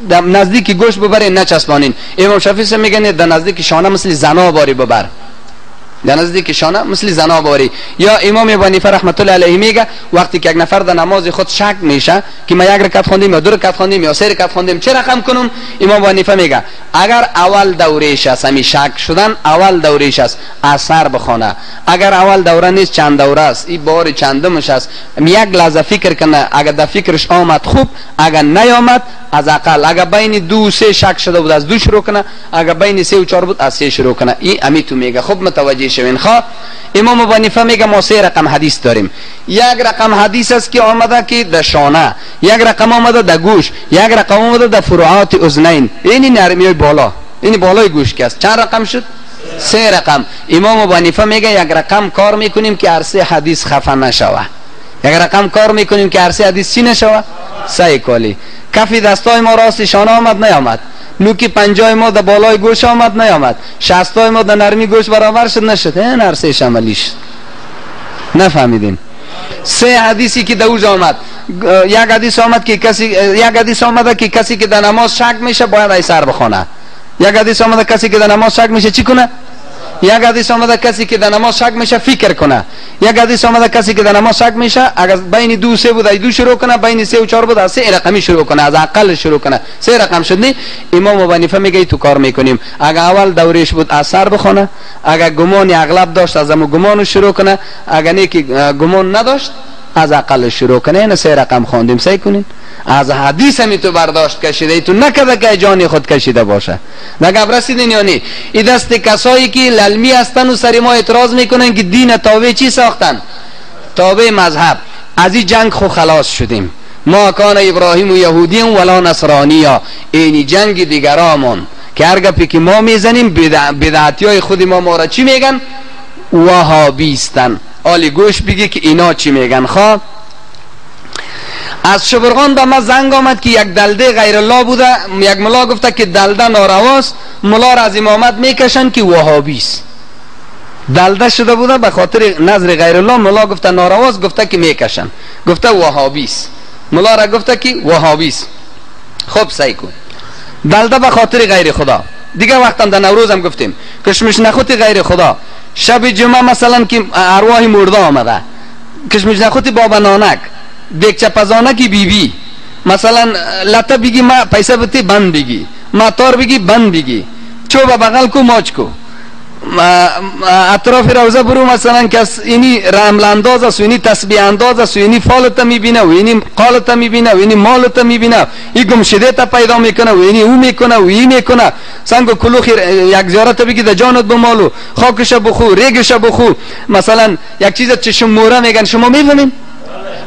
در نزدیکی گوش ببرین نچسبانین. امام شافعی میگه در نزدیکی شانه مثل زنا باری ببر، در نزدیک شانه مثل زنا باری. یا امام ابو حنیفه رحمت الله علیه میگه وقتی که یک نفر در نماز خود شک میشه که ما یک رکعت خواندیم یا دو رکعت خواندیم یا سه رکعت خواندیم چه رقم کنم، امام ابو حنیفه میگه اگر اول دورهش است، همین شک شدن اول دورهش است، اثر بخونه. اگر اول دوره نیست چند دوره است، این بار چندمش است، یک لحظه فکر کنه، اگر در فکرش آمد خوب، اگر نیامد از اقل، اگر بین دو سه شک شده بود از دو شروع کنه، اگر بین سه و چهار بود از سه شروع کنه. این امی تو میگه. خب متوجه شوین. خواه امام ابو حنیفه میگه ما سه رقم حدیث داریم. یک رقم حدیث است که آمده که در شانه، یک رقم آمده در گوش، یک رقم آمده در فروعات اذنین، اینی نرمی بالا، اینی بالای گوش که است. چند رقم شد؟ سه رقم. امام ابو حنیفه میگه یک رقم کار میکنیم که هر سه حدیث خفه نشوه، یک رقم کار میکنیم که هر سه حدیث چی نشوه؟ سعی کالی. کف دستای ما راست شانه آمد نیامد، نوک پنجای ما در بالای گوش آمد نیامد، شستای ما در نرمی گوش برابر شد نشد، این هر سه عملی شد. نفهمیدین؟ سه حدیثی که دوز آمد، یک حدیث آمد که کسی، یک حدیث آمده که کسی که در نماز شک میشه باید ایسر بخونه. یک حدیث آمده کسی که در نماز شک میشه چی کنه؟ یک حدیث آمده کسی که در نماز شک میشه فکر کنه. یک حدیث آمده کسی که در نماز شک میشه اگر بین دو سه بود دو شروع کنه، بین سه و چهار بود از سه رقمی شروع کنه، از اقل شروع کنه. سه رقم شد نی. امام ابو حنیفه میگه تو کار میکنیم. اگر اول دورش بود اثر بخونه، اگر گمان اغلب داشت از همون گمان شروع کنه، اگر نیکی گمان نداشت از اقل شروع کنه. این سه رقم خواندیم. سعی کنین از حدیث همی تو برداشت کشیده، تو نکده که جانی خود کشیده باشه. نگه رسیدین یا نی؟ این دست کسایی که للمی هستن و سر ما اعتراض میکنن که دین تابع چی ساختن؟ تابع مذهب. از این جنگ خو خلاص شدیم. ما کان ابراهیم و یهودی ولا نصرانی ها. اینی جنگ دیگرامون که هر گپی که ما میزنیم بدعتی های خود ما را چی میگن؟ وهابیستن. آلی گوش بگی که اینا چی میگن. خواه از شبرغان به ما زنگ آمد که یک دلده غیر الله بوده، یک ملا گفته که دلده نارواست، ملا را از امامت میکشن که وهابیست. دلده شده بوده به خاطر نظر غیر الله، ملا گفته نارواست، گفته که میکشن، گفته وهابیست. ملا را گفته که وهابیست. خب سعی کن. دلده به خاطر غیر خدا. دیگه وقتم در نوروز هم گفتیم کشمش نخوت غیر خدا. شب جمعه مثلا که ارواح مرده آمده، کشمش نخوت بابا نانک، دیگچه پزانه کی بی بی، مثلا لطه بگی ما پیسه بتی بند بگی، ما تار بگی بند بگی، چوب بغل کو ماچ کو، اطراف روزه برو مثلا کس اینی رمل انداز است و اینی تسبیح انداز است و اینی فالتا میبینه و اینی قالتا میبینه و اینی مالتا میبینه، این گمشده تا پیدا میکنه و اینی او میکنه و این میکنه. سنگو کلوخی یک زیارت بگی در جانت بمالو، خاکش بخو، ریگش بخو. مثلا یک چیز چشم موره میگن، شما میفهمین؟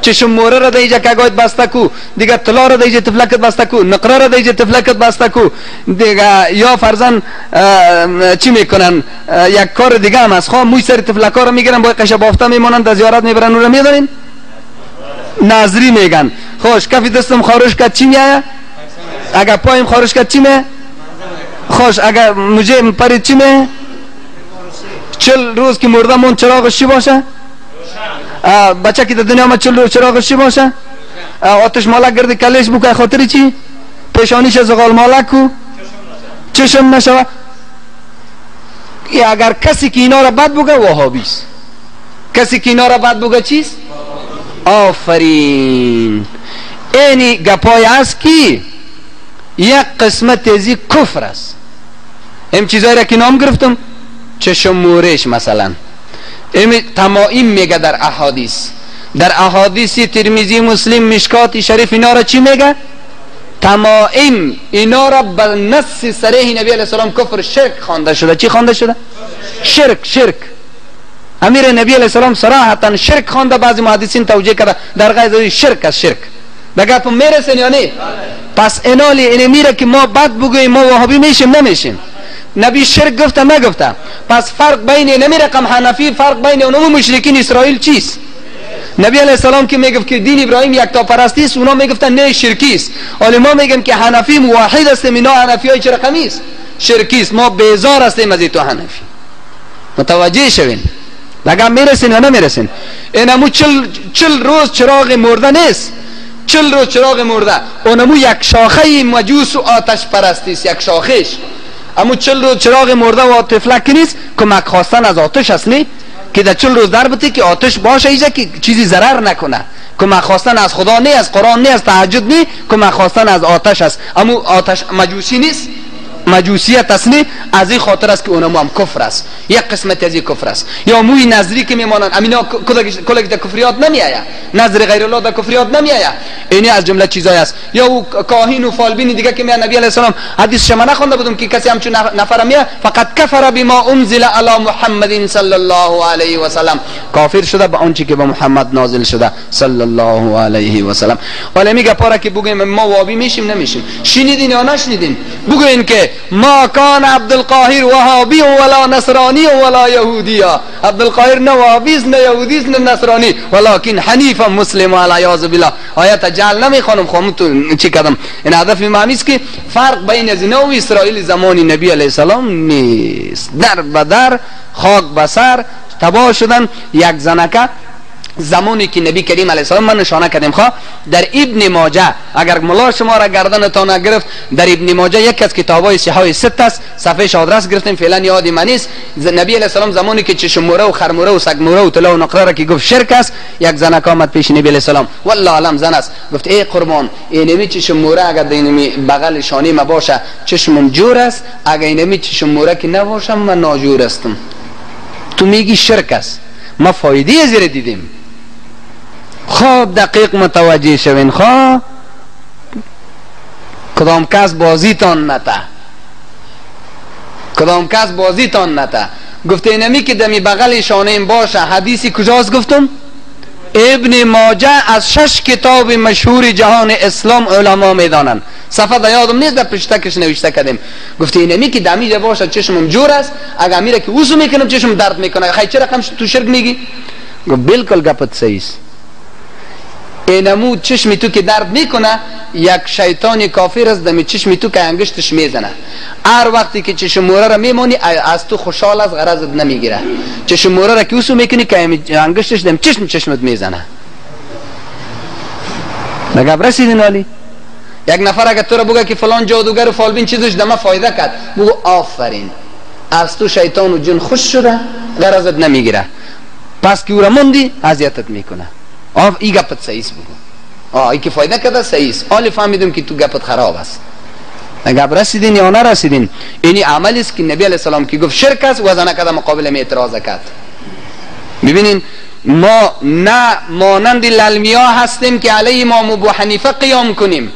چشم موره را دیجا کگایت بسته کو، دیگه طلا را دیجا تفلکت بسته کو، نقره را دیجا تفلکت بسته کو دیگه. یا فرزن چی میکنن یک کار دیگه هم از خواه موی سر تفلکا را میگیرن با قشه بافته میمونن در زیارت میبرن. اون را میدارین؟ نظری میگن. خوش کفی دستم خارش کرد چی میایه؟ اگر پایم خارش کرد چی میایه؟ خوش اگر مجھے پرید چی میایه؟ 40 روز که مرده مون چراغش چی باشه؟ بچه که در دنیا ما 40 روز چراغش چی باشه؟ آتش مالک گرد کلش بو که خاطری چی؟ پیشانیش زغال مالک کو چشم نشوه. اگر کسی که اینا را بد بگه وهابیست. کسی که اینا را بد بگه چیست؟ آفرین. اینی گپای است که یک قسمت ازی کفر است. این چیزایی را که نام گرفتم، چشم مورش مثلا، تمائیم میگه در احادیث، در احادیث ترمذی، مسلم، مشکات شریف اینا را چی میگه؟ تمائیم. اینا را به نص صریح نبی علیه السلام کفر شرک خوانده شده. چی خوانده شده؟ شرک. امیر نبی علیه السلام صراحتا شرک خوانده. بعضی محدثین توجیه کرده در غیر شرک از شرک. بگه تو میرسین یا نه؟ پس اینالی این میره که ما بد بگویم ما وهابی میشیم نمیشیم. نبی شرک گفته نگفته. پس فرق بین نمی رقم حنفی، فرق بین اونم مشرکین اسرائیل چیست؟ نبی علیه السلام که میگفت که دین ابراهیم یک تا پرستی است، اونا میگفتن نه شرکی است. ولی ما میگیم که حنفی موحد است، اینا حنفی های چه رقمی است؟ شرکی است. ما بیزار هستیم از تو حنفی. متوجه شوین؟ لگم میرسین یا نمیرسین؟ اینمو 40 روز چراغ مرده نیست، 40 روز چراغ مرده، اونمو یک شاخه مجوس و آتش پرستی است، یک شاخش. اما 40 روز چراغ مرده و تفلک نیست، کمک خواستن از آتش است نی که در 40 روز در بده که آتش باشه ایجا که چیزی ضرر نکنه. کمک خواستن از خدا نه، از قرآن نه، از تهجد نه، کمک خواستن از آتش است. اما آتش مجوسی نیست، مجوسیت است نه، از این خاطر است که اونم هم کفر است، یک قسمت از این کفر است. یا موی نظری که میمانند امینا کلک در کفریات نمی آید، نظر غیر الله در کفریات نمی آید. اینی از جمله چیزای است. یا او کاهن و فالبین دیگه که میان، نبی علیه السلام حدیث شما نخونده بودم که کسی همچون نفر میاد فقط کفر بما انزل علی محمد صلی الله علیه و سلم، کافر شده به آنچه که به محمد نازل شده صلی الله علیه و سلم. ولی میگه پاره که بگیم ما وابی میشیم نمیشیم. شنیدین یا نشنیدین؟ بگوین که ما کان عبدالقاهر وهابی ولا نصرانی ولا یهودی. عبدالقاهر نه وهابی است نه یهودی است نه نصرانی، ولکن حنیف مسلم علیاذ بالله. آیت جعل نمیخوانم، خودم تو چی کردم. این هدف معنی است که فرق بین از اینا و اسرائیل زمان نبی علیه السلام نیست. در بدر خاک بسر تباه شدن. یک زنکه زمانی که نبی کریم علیه السلام من نشانه کردیم خواه در ابن ماجه، اگر ملا شما را گردنتان نگرفت، در ابن ماجه یک از کتابای صحیح 6 است، صفحه آدرس گرفتیم فعلا یاد من نیست. نبی علیه السلام زمانی که چشم موره و خرموره و سگ موره و طلا و نقره را که گفت شرک است، یک زنک آمد پیش نبی علیه السلام، والله علم زن است، گفت ای قربان اینمی چشم موره اگر اینمی بغل شانه ما باشه چشمم جور است، اگر اینمی چشم موره که نباشه من ناجور هستم. تو میگی شرک است، ما فایده زیر دیدیم. خوب دقیق متوجه شوین. خواه کدام کس بازیتان نته، کدام کس بازیتان نته. گفته اینمی که دمی بغل شانه باشه حدیثی کجاست گفتم؟ ابن ماجه از 6 کتاب مشهور جهان اسلام علما میدانن. صفحه دا یادم نیست، در پشتکش نوشته کردیم. گفته اینمی که دمی جا باشه چشمم جور است، اگر میره که وضو میکنم چشم درد میکنه، خیلی چه رقم تو شرک میگی؟ گفت بالکل گپت صحیح است. اینمو چشمی تو که درد میکنه یک شیطان کافر است، دمی چشمی تو که انگشتش میزنه. هر وقتی که چشم موره را میمونی از تو خوشحال از غرضت نمیگیره. چشم موره را که وسو میکنی که انگشتش دم چشمت میزنه. نگه برسیدین والی؟ یک نفر اگر تو را بگه که فلان جادوگر و فالبین چیزش دمه فایده کرد، بگو آفرین، از تو شیطان و جن خوش شده غرضت نمیگیره، پس که او را موندی اذیتت میکنه. ای گپت صحیح است بگو، ای که فایده کرده صحیح است. حالی فهمیدم که تو گپت خراب است. اگر رسیدین یا نرسیدین، اینی عملی است که نبی علیه السلام که گفت شرک است و زنه کده مقابل می اعتراض کرد. ببینین ما نه مانند للمیا هستیم که علیه امام ابو حنیفه قیام کنیم،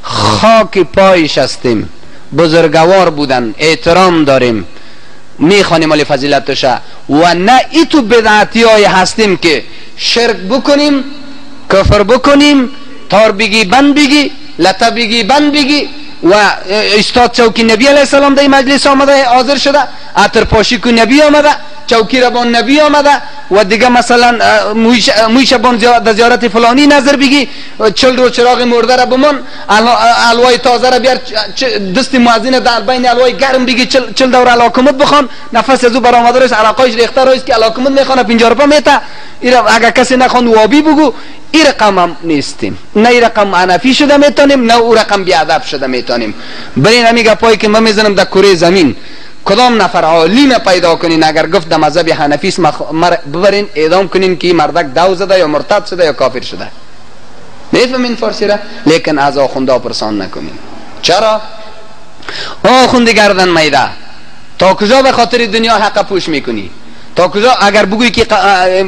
خاک پایش هستیم، بزرگوار بودن، احترام داریم، میخوانیم علی فضیلتشه. و نه ای تو بدعتی های هستیم که شرک بکنیم، کفر بکنیم، تار بگی بند بگی، لطه بگی بند بگی. و استاد چوکی نبی علیه السلام در مجلس آمده حاضر شده، عطر پاشی که نبی آمده، چوکی ربان نبی آمده، و دیگه مثلا مویش بان در زیارت فلانی نظر بگی، 40 روز چراغ مرده را بمان، الوای تازه را بیار، دست موازین در بین الوای گرم بگی، 40 دور علاکمت بخوان، نفس از او برآمده روش علاقایش ریخته روش که علاکمت میخوانه 50 روپا میته. اگر کسی نخوان وابی بگو. این رقم هم نیستیم، نه این رقم عنفی شده میتونیم، نه او رقم بیادب شده میتونیم. برین همیگه پایی که من میزنم در کره زمین، کدام نفر عالم پیدا کنین اگر گفت در مذهب حنفی است ببرین اعدام کنین که مردک دو زده یا مرتد شده یا کافر شده. نیفهمین فارسی را؟ لیکن از آخونده پرسان نکنین. چرا؟ آخونده گردن میده. تا کجا به خاطر دنیا حق پوش میکنی؟ تا کجا اگر بگویی که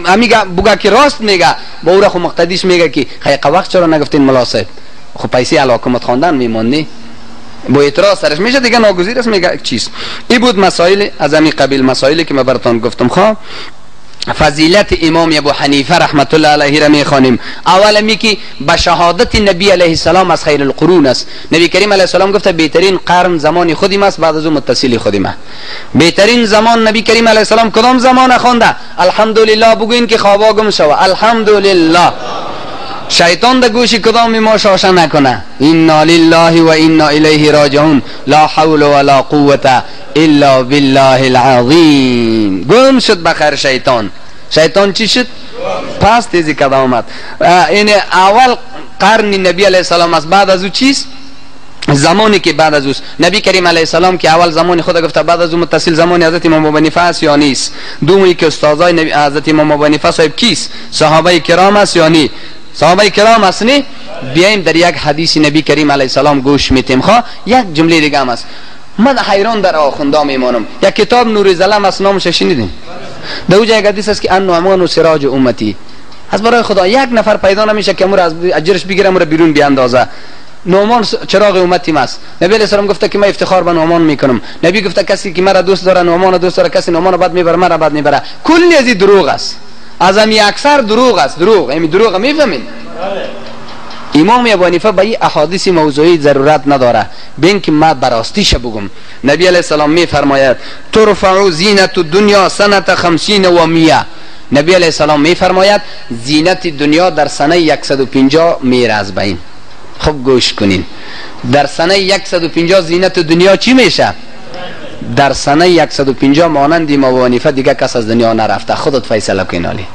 امیگه بگه که راست میگه، با او را خو مقتدیش میگه که خیقه وقت چرا نگفتین ملا صاحب؟ خو پیسی علاکمت خواندن میمونی، با اعتراض سرش میشه دیگه ناگزیر است میگه چیز. این بود مسائل از همین قبیل مسائلی که من براتون گفتم. خواه فضیلت امام ابو حنیفه رحمت الله علیه را میخوانیم. اول میگه به شهادت نبی علیه السلام از خیر القرون است. نبی کریم علیه السلام گفته بهترین قرن زمان خودم است، بعد از اون متصل خودمه. بهترین زمان نبی کریم علیه السلام کدام زمان خوانده؟ الحمدلله بگوین که خوابا گم شوه. الحمدلله شیطان در گوش کدام ما شاشه نکنه. انا لله و انا الیه راجعون، لا حول ولا قوة الا بالله العظیم. گم شد بخیر شیطان. شیطان چی شد؟ پس تیزی قدم آمد. این اول قرن نبی علیه السلام است. بعد از او چیست؟ زمانی که بعد از اوست. نبی کریم علیه السلام که اول زمان خدا گفته، بعد از او متصل زمان حضرت امام ابو حنیفه است یا نیست؟ دومی که استادای نبی حضرت امام ابو حنیفه صاحب کیست؟ صحابه کرام است یا نی؟ صحابه کرام است نی؟ بیایم در یک حدیث نبی کریم علیه السلام گوش میتیم. یک جمله دیگه هم است. من حیران در آخوندا میمانم. یک کتاب نور ظلم است، نامش شنیدین؟ در اونجا یک حدیث است که ان نعمان و سراج امتی. از برای خدا یک نفر پیدا نمیشه که امر از اجرش بگیره، امر بیرون بیاندازه. نعمان چراغ امتی است. نبی علیه السلام گفته که من افتخار به نعمان میکنم. نبی گفته کسی که مرا دوست داره نعمان دوست داره، کسی نعمان بعد میبره مرا بعد میبره. کلی از این دروغ است. از همین اکثر دروغ است. دروغ همین دروغ میفهمید؟ امام ابو حنیفه به این احادیث موضوعی ضرورت نداره. بین که ما براستیش بگم. نبی علیه السلام میفرماید ترفع زینت الدنیا سنه 50 و 100. نبی علیه السلام میفرماید زینت دنیا در سنه 150 میره از بین. خب گوش کنین. در سنه 150 زینت دنیا چی میشه؟ در سنه 150 مانند امام ابو حنیفه دیگه کس از دنیا نرفته. خودت فیصله کن علی.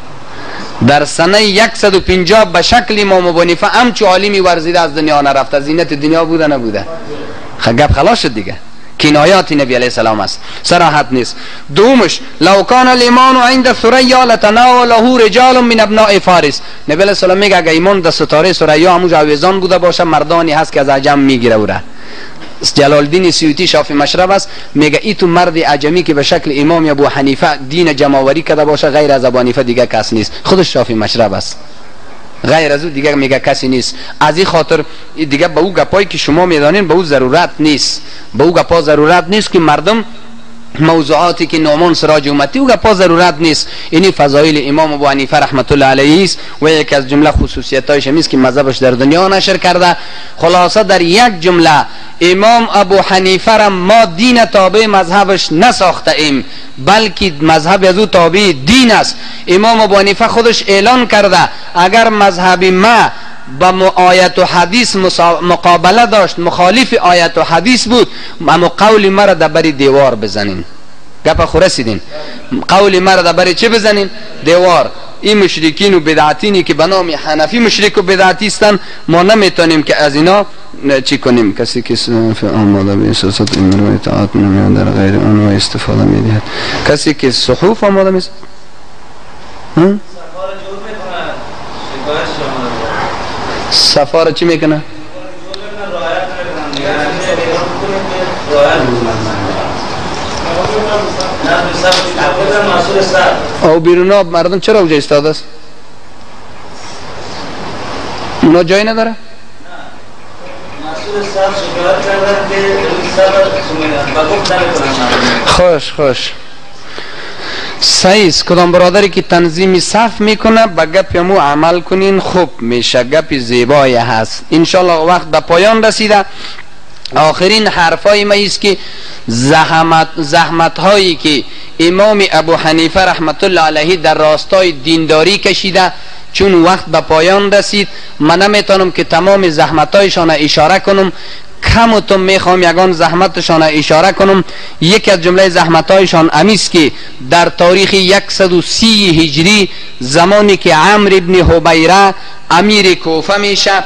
در سنه 150 به شکل امام ابو حنیفه همچو عالمی ورزیده از دنیا نرفته. زینت دنیا بوده نبوده؟ گپ خلاص شد دیگه. کنایات نبی علیه السلام است، صراحت نیست. دومش لو کان الایمان عند ثریا لتناوله رجال من ابناء فارس. نبی علیه السلام میگه اگه ایمان در ستاره ثریا همون جاویزان بوده باشه، مردانی هست که از عجم میگیره اوره. جلال الدین سیوطی شافی مشرب است، میگه ای تو مرد عجمی که به شکل امام ابو حنیفه دین جماوری کرده باشه، غیر از ابو حنیفه دیگه کس نیست. خودش شافی مشرب است، غیر از او دیگه میگه کسی نیست. از این خاطر دیگه به او گپایی که شما میدانین به او ضرورت نیست. به او گپا ضرورت نیست که مردم موضوعاتی که نعمان سراج امتی او گپا ضرورت نیست. اینی فضایل امام ابو حنیفه رحمت الله علیه است و یک از جمله خصوصیتایش همیست که مذهبش در دنیا نشر کرده. خلاصه در یک جمله امام ابو حنیفه را ما دین تابع مذهبش نساخته ایم، بلکه مذهب از او تابع دین است. امام ابو حنیفه خودش اعلان کرده اگر مذهب ما با آیت و حدیث مقابله داشت، مخالف آیت و حدیث بود، اما قول مرا در بری دیوار بزنین. گپ خورسیدین؟ قول مرا در بری چه بزنین؟ دیوار. این مشرکین و بدعتینی که به نام حنفی مشرک و بدعتی هستند، ما نمیتونیم که از اینا چی کنیم. کسی که آماده به اساسات امر و اطاعت نمیاد در غیر آن و استفاده میدهد. کسی که صحف آماده میشه سفاره چی میکنه؟ او بیرون مردم چرا اوجا استاده است؟ اونا جایی نداره؟ خوش سعیز کدام برادری که تنظیم صف میکنه به گپ مو عمل کنین، خوب میشه، گپ زیبایی هست. انشالله وقت به پایان رسیده. آخرین حرفای ما است که زحمت هایی که امام ابو حنیفه رحمت الله علیه در راستای دینداری کشیده، چون وقت به پایان رسید من نمیتونم که تمام زحمت هایشان اشاره کنم. کمتون میخوام یگان زحمتشان اشاره کنم. یک از جمله زحمت هایشان امیست که در تاریخ 130 هجری زمانی که عمرو ابن حبیره امیر کوفه میشه،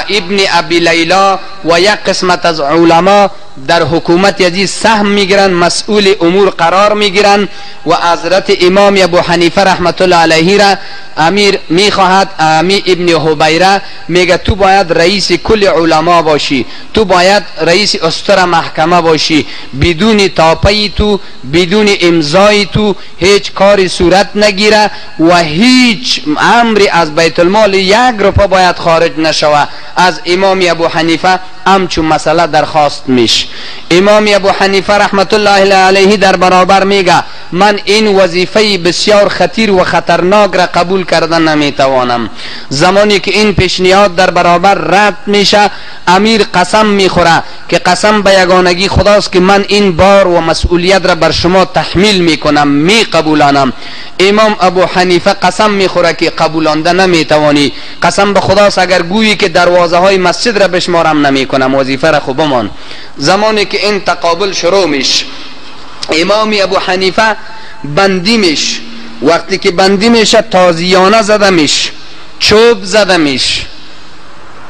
ابن ابی لیلا و یک قسمت از علما در حکومت یزید سهم میگیرن، مسئول امور قرار میگیرن و حضرت امام ابو حنیفه رحمت الله علیه را امیر میخواهد. امیر ابن حبیره میگه تو باید رئیس کل علما باشی، تو باید رئیس استر محکمه باشی، بدون تاپی تو بدون امضای تو هیچ کاری صورت نگیره و هیچ امری از بیت المال 1 روپیه باید خارج نشوه. از امام ابو حنیفه همچون مسئله درخواست میش. امام ابو حنیفه رحمت الله علیه در برابر میگه من این وظیفه بسیار خطیر و خطرناک را قبول کردن نمیتوانم. زمانی که این پیشنهاد در برابر رد میشه، امیر قسم میخوره که قسم به یگانگی خداست که من این بار و مسئولیت را بر شما تحمیل میکنم، میقبولانم. امام ابو حنیفه قسم میخوره که قبولانده نمیتوانی. قسم به خداست اگر گویی که دروازه های مسجد را بشمارم نمیکنم، وظیفه را خوب بمان. زمانی که این تقابل شروع میشه، امام ابو حنیفه بندی میشه. وقتی که بندی میشه تازیانه زده میشه، چوب زده میشه،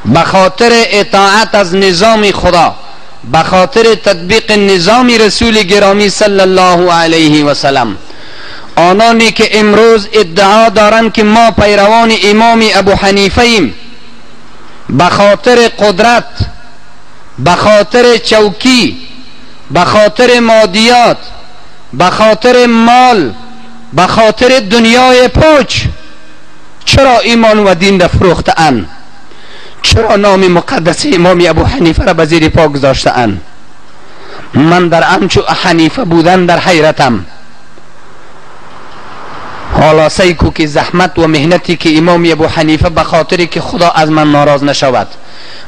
به خاطر اطاعت از نظام خدا، به خاطر تطبیق نظام رسول گرامی صلی الله علیه و سلم. آنانی که امروز ادعا دارند که ما پیروان امام ابو حنیفه ایم، به خاطر قدرت، به خاطر چوکی، به خاطر مادیات، به خاطر مال، به خاطر دنیای پوچ، چرا ایمان و دین را فروخته‌اند؟ چرا نام مقدس امام ابو حنیفه را به زیر پا گذاشته‌اند؟ من در همچو حنیفه بودن در حیرتم. حالا سیکو که زحمت و مهنتی که امام ابو حنیفه به خاطری که خدا از من ناراض نشود،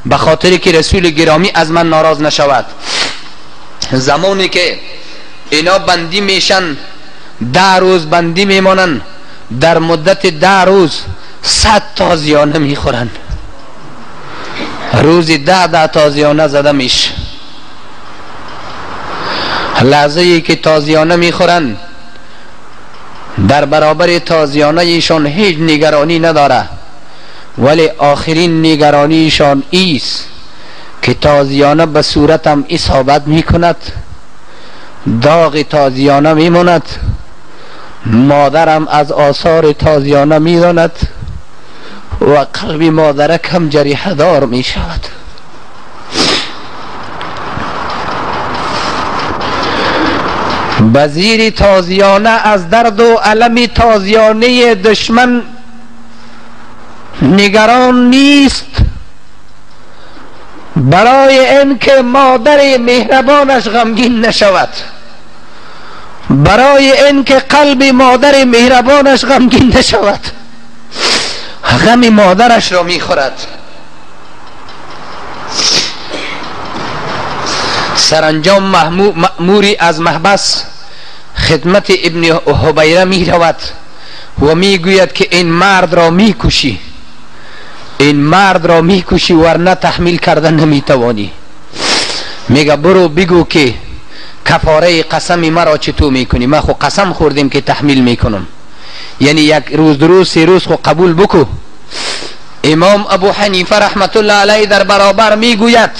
به خاطری که رسول گرامی از من ناراض نشود، زمانی که اینا بندی میشن 10 روز بندی میمانن، در مدت 10 روز 100 تازیانه میخورن. روزی 10 تازیانه زده میشه. لحظه ای که تازیانه میخورن، در برابر تازیانه ایشان هیچ نگرانی نداره، ولی آخرین نگرانی ایشان ایست که تازیانه به صورتم اصابت میکند، داغ تازیانه میماند، مادرم از آثار تازیانه میداند و قلب مادرکم جریحه دار میشود. بزیر تازیانه از درد و علم تازیانه دشمن نگران نیست، برای اینکه مادر مهربانش غمگین نشود، برای اینکه قلب مادر مهربانش غمگین نشود، غم مادرش را میخورد. سرانجام مأموری از محبس خدمت ابن حبیره می رود و می گوید که این مرد را می کشی، این مرد را می کشی، ورنه تحمیل کردن نمی توانی. میگه برو بگو که کفاره قسم مرا چطور می کنی؟ ما خو قسم خوردیم که تحمیل می کنم، یعنی 1 روز 2 روز 3 روز خو قبول بکو. امام ابو حنیفه رحمت الله علیه در برابر می گوید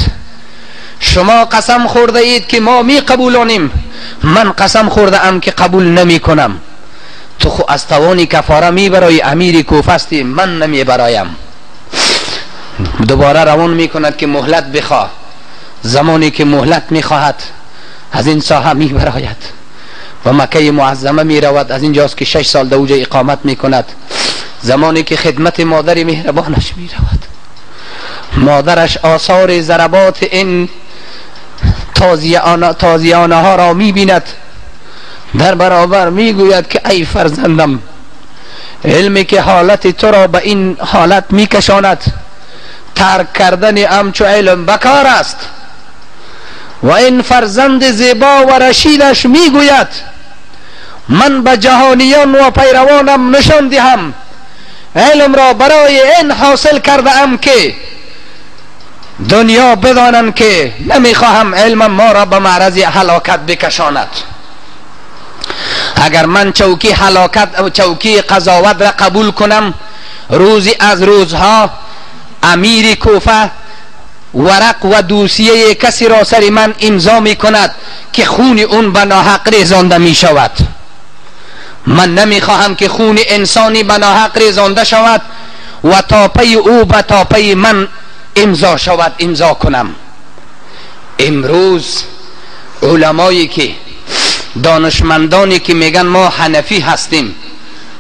شما قسم خورده اید که ما می قبولانیم، من قسم خورده ام که قبول نمی کنم. تو خو از توانی کفاره می برای امیر کوفه استی، من نمی برایم. دوباره روان می کند که مهلت بخواه. زمانی که مهلت می خواهد از این ساحه می براید و مکه معظمه می رود. از اینجاست که 6 سال در اوجه اقامت می کند. زمانی که خدمت مادر مهربانش می رود، مادرش آثار ضربات این تازیانه ها را می بیند، در برابر می گوید که ای فرزندم، علمی که حالت تو را به این حالت می کشاند، ترک کردن امچو علم بکار است. و این فرزند زیبا و رشیدش می گوید من به جهانیان و پیروانم نشان دهم، علم را برای این حاصل کرده ام که دنیا بدانند که نمیخواهم علم ما را به معرض هلاکت بکشاند. اگر من چوکی هلاکت و چوکی قضاوت را قبول کنم، روزی از روزها امیر کوفه ورق و دوسیه کسی را سر من امضا می کند که خون اون به ناحق ریزانده می شود. من نمیخواهم که خون انسانی به ناحق ریزانده شود و تاپه او به تاپه من امضا شود، امضا کنم. امروز علمایی که دانشمندانی که میگن ما حنفی هستیم،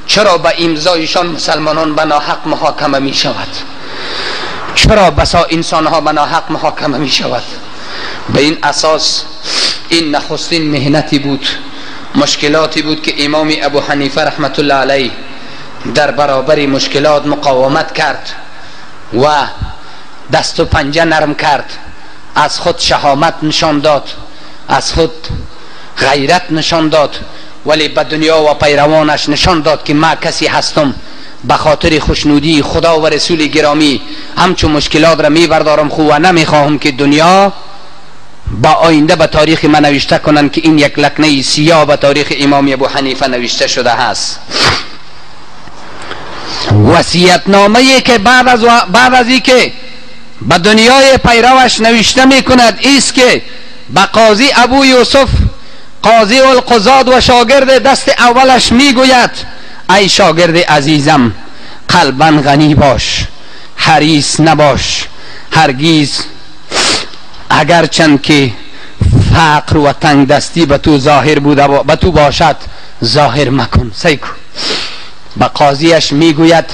چرا به امضایشان مسلمانان به ناحق محاکمه می شود؟ چرا بسا انسان ها به ناحق محاکمه می شود؟ به این اساس این نخستین مهنتی بود مشکلاتی بود که امام ابو حنیفه رحمت الله علیه در برابر مشکلات مقاومت کرد و دست و پنجه نرم کرد، از خود شهامت نشان داد، از خود غیرت نشان داد، ولی به دنیا و پیروانش نشان داد که ما کسی هستم به خاطر خوشنودی خدا و رسول گرامی همچون مشکلات را میبردارم خو و نمیخواهم که دنیا با آینده به تاریخ من نوشته کنن که این یک لکنه سیاه به تاریخ امام ابو حنیفه نوشته شده هست. وصیت‌نامه‌ای که بعد از این که به دنیای پیروش نوشته میکند ایست که به قاضی ابو یوسف قاضی القضات و شاگرد دست اولش میگوید ای شاگرد عزیزم، قلباً غنی باش، حریص نباش، هرگیز اگرچند که فقر و تنگ دستی به تو ظاهر بوده به تو باشد ظاهر مکن. سیکو به قاضیش میگوید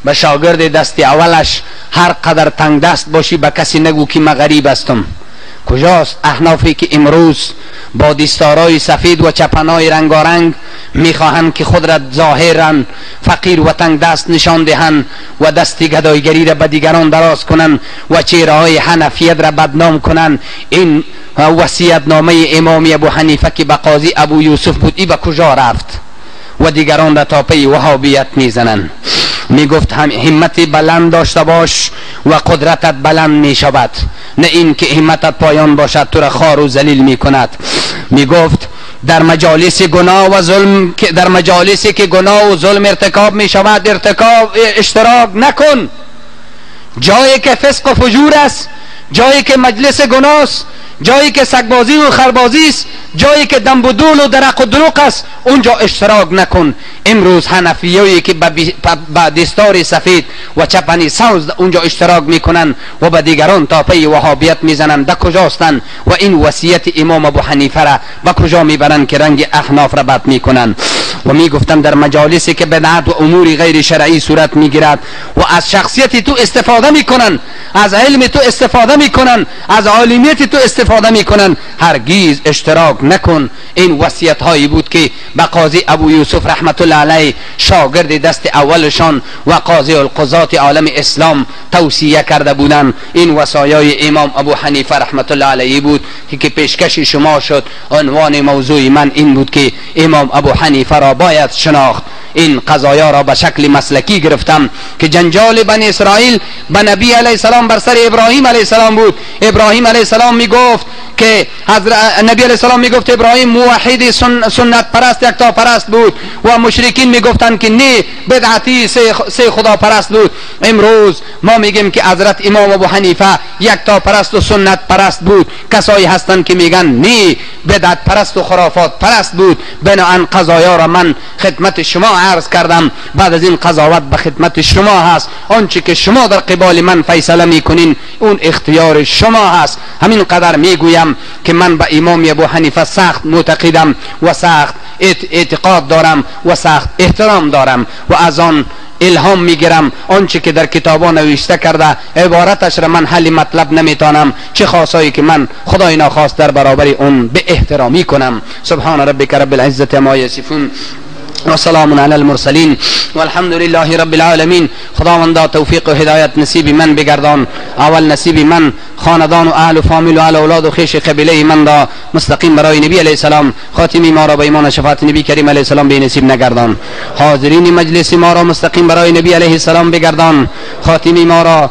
به شاگرد دست اولش هر قدر تنگ دست باشی به کسی نگو که من غریب هستم. کجاست احنافی که امروز با دستارای سفید و چپنای رنگارنگ میخواهند که خود را ظاهرا فقیر و تنگ دست نشان دهند و دست گدایگری را به دیگران دراز کنند و چهره های حنفیت را بدنام کنند؟ این وصیت نامه امام ابو حنیفه که به قاضی ابو یوسف بود ای به کجا رفت و دیگران را تا پی وهابیت میزنند؟ میگفت همت بلند داشته باش و قدرتت بلند میشود، نه این که همتت پایان باشد تو را خار و ذلیل میکند. میگفت در مجالس گناه و ظلم در مجالسی که گناه و ظلم ارتکاب میشود اشتراک نکن. جایی که فسق و فجور است، جایی که مجلس گناه است، جایی که سگبازی و خربازی است، جایی که دنب و دول و درق و دروغ است، اونجا اشتراک نکن. امروز حنفیایی که با دستار سفید و چپنی سوز اونجا اشتراک میکنن و به دیگران تا پی وهابیت میزنن، در کجاستن؟ و این وصیت امام ابو حنیفه را به کجا میبرن که رنگ احناف را بد میکنن؟ و میگفتن در مجالسی که بدعت و امور غیر شرعی صورت میگیرد و از شخصیت تو استفاده میکنن، از علم تو استفاده میکنن، از عالمیت تو استفاده میکنن، هرگیز اشتراک نکن. این وصیت هایی بود که به قاضی ابو یوسف رحمت الله علیه شاگرد دست اولشان و قاضی القضات عالم اسلام توصیه کرده بودند. این وصایای امام ابو حنیفه رحمت الله علیه بود که پیشکش شما شد. عنوان موضوع من این بود که امام ابو حنیفه را باید شناخت. این قضایا را به شکل مسلکی گرفتم که جنجال بنی اسرائیل به نبی علیه السلام بر سر ابراهیم علیه السلام بود. ابراهیم علیه السلام میگفت که نبی علیه السلام میگفت ابراهیم موحد سنت پرست یکتا پرست بود و مشرکین میگفتند که نه بدعتی سه خدا پرست بود. امروز ما میگیم که حضرت امام ابو حنیفه یکتا پرست و سنت پرست بود. کسایی هستند که میگن نه بدعت پرست و خرافات پرست بود. بنابراین قضایا را من خدمت شما عرض کردم، بعد از این قضاوت به خدمت شما هست. آنچه که شما در قبال من فیصله میکنین اون اختیار شما هست. همین قدر میگویم که من به امام ابو حنیفه سخت معتقدم و سخت اعتقاد دارم و سخت احترام دارم و از آن الهام میگیرم. آنچه که در کتابا نوشته کرده عبارتش را من حل مطلب نمیتونم، چه خاصایی که من خدای ناخواست در برابر اون به احترامی کنم. سبحان ربک رب العزت ما یصفون و سلام علی المرسلین والحمد لله رب العالمین. خداوندا توفیق و هدایت نصیب من بگردان. اول نصیب من خاندان و اهل و فامیل و اهل اولاد و خویش قبیله من را مستقیم برای نبی علیه السلام خاتمی ما را به ایمان شفاعت نبی کریم علیه السلام به نصیب نگردان. حاضرین مجلس ما را مستقیم برای نبی علیه السلام بگردان. خاتمی ما را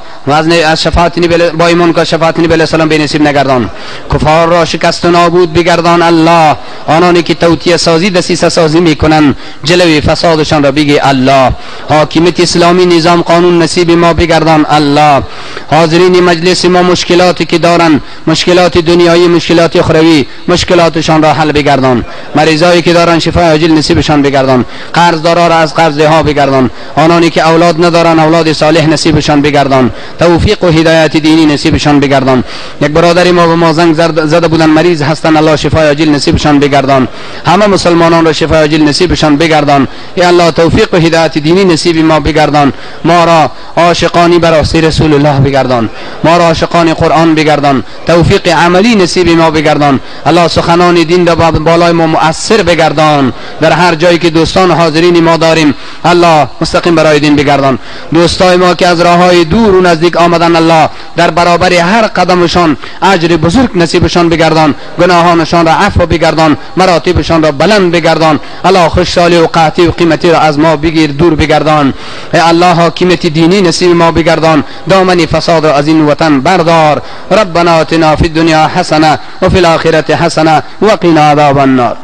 از شفاعت نبی با ایمان که شفاعت نبی علیه السلام به نصیب نگردان. کفار را شکست و نابود بگردان الله. آنانی که توطئه سازی دسیسه سازی میکنن جلوی فسادشان را بگی الله. حاکمیت اسلامی نظام قانون نصیب ما بگردان الله. حاضرین مجلس ما مشکلاتی که دارن، مشکلات دنیایی، مشکلات اخروی، مشکلاتشان را حل بگردان. مریضایی که دارن شفای عاجل نصیبشان بگردان. قرض دارا را از قرض ها بگردان. آنانی که اولاد ندارن اولاد صالح نصیبشان بگردان. توفیق و هدایت دینی نصیبشان بگردان. یک برادری ما به ما زنگ زده بودن مریض هستن، الله شفای عاجل نصیبشان بگردان. همه مسلمانان را شفای عاجل نصیبشان بگردان. یا الله توفیق و هدایت دینی نصیب ما بگردان. ما را عاشقانی بر راستی رسول الله بگردان، ما را عاشقان قرآن بگردان، توفیق عملی نصیب ما بگردان. الله سخنان دین را بالای ما مؤثر بگردان. در هر جایی که دوستان حاضرین ما داریم الله مستقیم برای دین بگردان. دوستای ما که از راههای دور و نزدیک آمدن الله در برابر هر قدمشان اجر بزرگ نصیبشان بگردان، گناهانشان را عفو بگردان، مراتبشان را بلند بگردان. الله خوشحالی و قحطی و قیمتی را از ما بگیر، دور بگردان. ای الله حاکمیت دینی نصیب ما بگردان، دامن فساد را از این وطن بردار. ربنا آتنا فی الدنیا حسنه و فی الاخره حسنه و قنا عذاب النار.